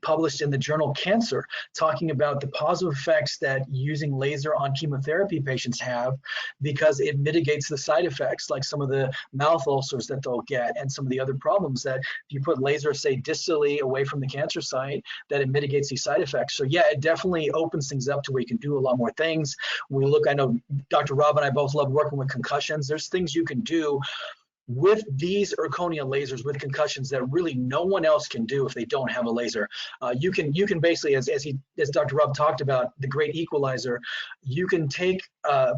published in the journal Cancer, talking about the positive effects that using laser on chemotherapy patients have, because it mitigates the side effects, like some of the mouth ulcers that they'll get and some of the other problems that if you put laser, say, distally away from the cancer site, that it mitigates these side effects. So yeah, it definitely opens things up to where you can do a lot more things. I know Dr. Rob and I both love working with concussions. There's things you can do with these zirconia lasers with concussions that really no one else can do if they don't have a laser. You can basically, as Dr. Rob talked about, the great equalizer, you can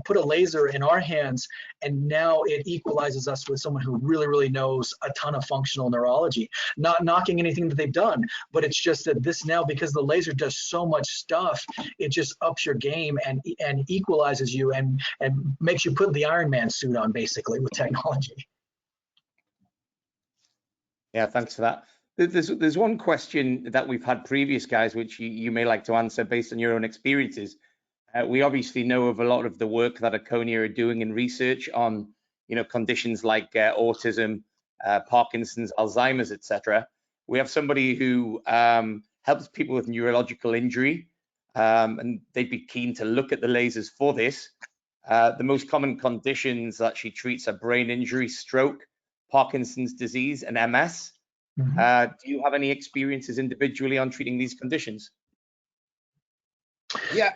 put a laser in our hands, and now it equalizes us with someone who really knows a ton of functional neurology. Not knocking anything that they've done, but it's just that this now, because the laser does so much stuff, it just ups your game and equalizes you and makes you put the Iron Man suit on, basically, with technology. Yeah, thanks for that. There's one question that we've had previous, guys, which you may like to answer based on your own experiences. We obviously know of a lot of the work that Aconia are doing in research on, conditions like autism, Parkinson's, Alzheimer's, etc. We have somebody who helps people with neurological injury, and they'd be keen to look at the lasers for this. The most common conditions that she treats are brain injury, stroke, Parkinson's disease, and MS. Do you have any experiences individually on treating these conditions? Yeah,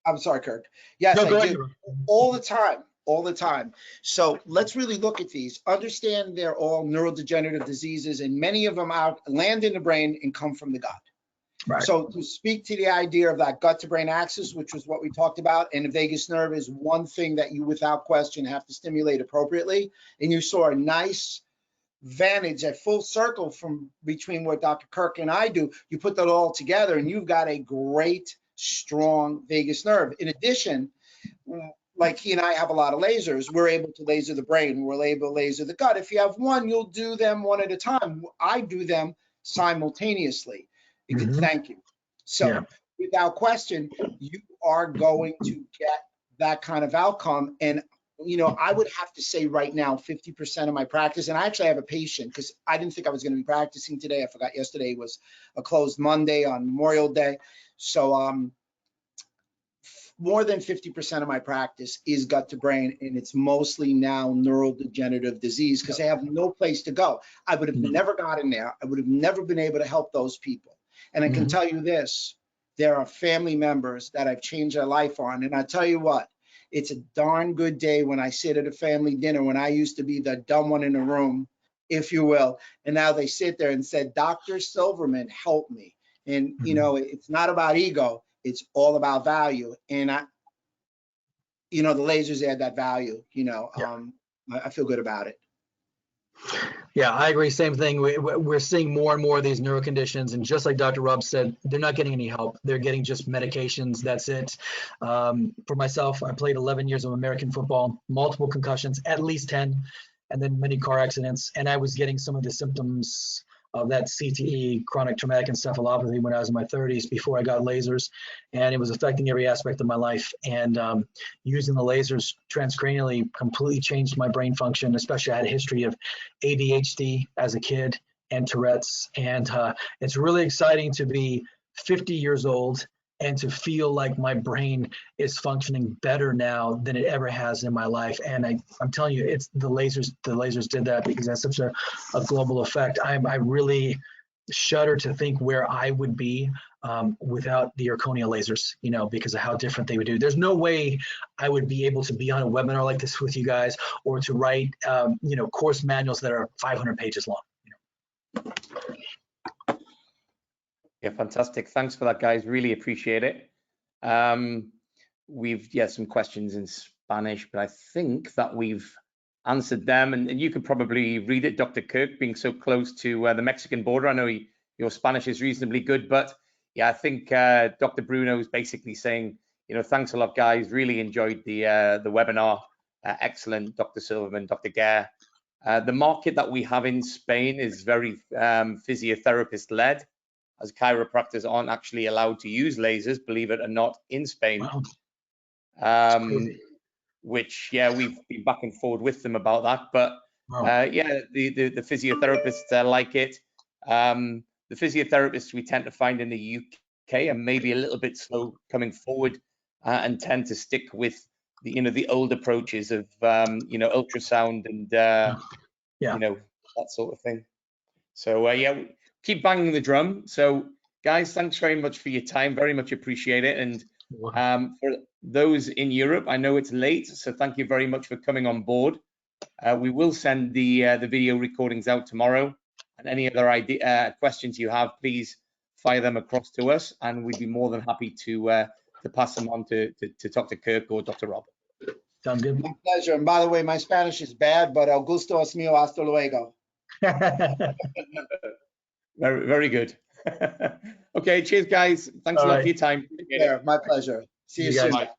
I'm sorry, Kirk. Yes, no, I do. All the time. So let's really look at these. Understand they're all neurodegenerative diseases, and many of them land in the brain and come from the gut. Right. So to speak to the idea of that gut to brain axis, which was what we talked about, and the vagus nerve is one thing that you without question have to stimulate appropriately. And you saw a nice vantage at full circle from between what Dr. Kirk and I do. You put that all together and you've got a great, strong vagus nerve. In addition, like he and I have a lot of lasers, we're able to laser the brain, we're able to laser the gut. If you have one, you'll do them one at a time. I do them simultaneously. Thank you. So without question, you are going to get that kind of outcome. And I would have to say right now, 50% of my practice, and I actually have a patient because I didn't think I was going to be practicing today. I forgot yesterday was a closed Monday on Memorial Day. So more than 50% of my practice is gut to brain, and it's mostly now neurodegenerative disease because they have no place to go. I would have never gotten there. I would have never been able to help those people. And I can tell you this, there are family members that I've changed their life on. And I tell you what, it's a darn good day when I sit at a family dinner when I used to be the dumb one in the room, if you will. And now they sit there and said, Dr. Silverman, help me. And, it's not about ego. It's all about value. And the lasers add that value, I feel good about it. Yeah, I agree. Same thing. We're seeing more and more of these neuro conditions, and just like Dr. Rob said, they're not getting any help. They're getting just medications. That's it. For myself, I played 11 years of American football, multiple concussions, at least 10, and then many car accidents. And I was getting some of the symptoms of that CTE, chronic traumatic encephalopathy, when I was in my 30s before I got lasers, and it was affecting every aspect of my life. And using the lasers transcranially completely changed my brain function. Especially I had a history of ADHD as a kid and Tourette's, and it's really exciting to be 50 years old and to feel like my brain is functioning better now than it ever has in my life. And I'm telling you, it's the lasers did that because that's such a global effect. I really shudder to think where I would be without the zirconia lasers, because of how different they would do. There's no way I would be able to be on a webinar like this with you guys, or to write, course manuals that are 500 pages long. Yeah, fantastic. Thanks for that, guys. Really appreciate it. We've some questions in Spanish, but I think that we've answered them. And you could probably read it, Dr. Kirk, being so close to the Mexican border. I know your Spanish is reasonably good, but yeah, I think Dr. Bruno is basically saying, thanks a lot, guys. Really enjoyed the webinar. Excellent, Dr. Silverman, Dr. Gair. The market that we have in Spain is very physiotherapist-led, as chiropractors aren't actually allowed to use lasers, believe it or not, in Spain. Wow. Which, we've been back and forth with them about that. But the physiotherapists like it. The physiotherapists we tend to find in the UK are maybe a little bit slow coming forward and tend to stick with the old approaches of ultrasound and that sort of thing. So keep banging the drum. So guys, thanks very much for your time. Very much appreciate it. And for those in Europe, I know it's late, so thank you very much for coming on board. We will send the video recordings out tomorrow, and any other questions you have, please fire them across to us, and we'd be more than happy to pass them on to Dr. Kirk or Dr. Rob. Sounds good. My pleasure. And by the way, my Spanish is bad, but el gusto es mío. Hasta luego. Very, very good. Okay, cheers, guys. Thanks a lot for your time. Yeah, my pleasure. See you soon. Bye.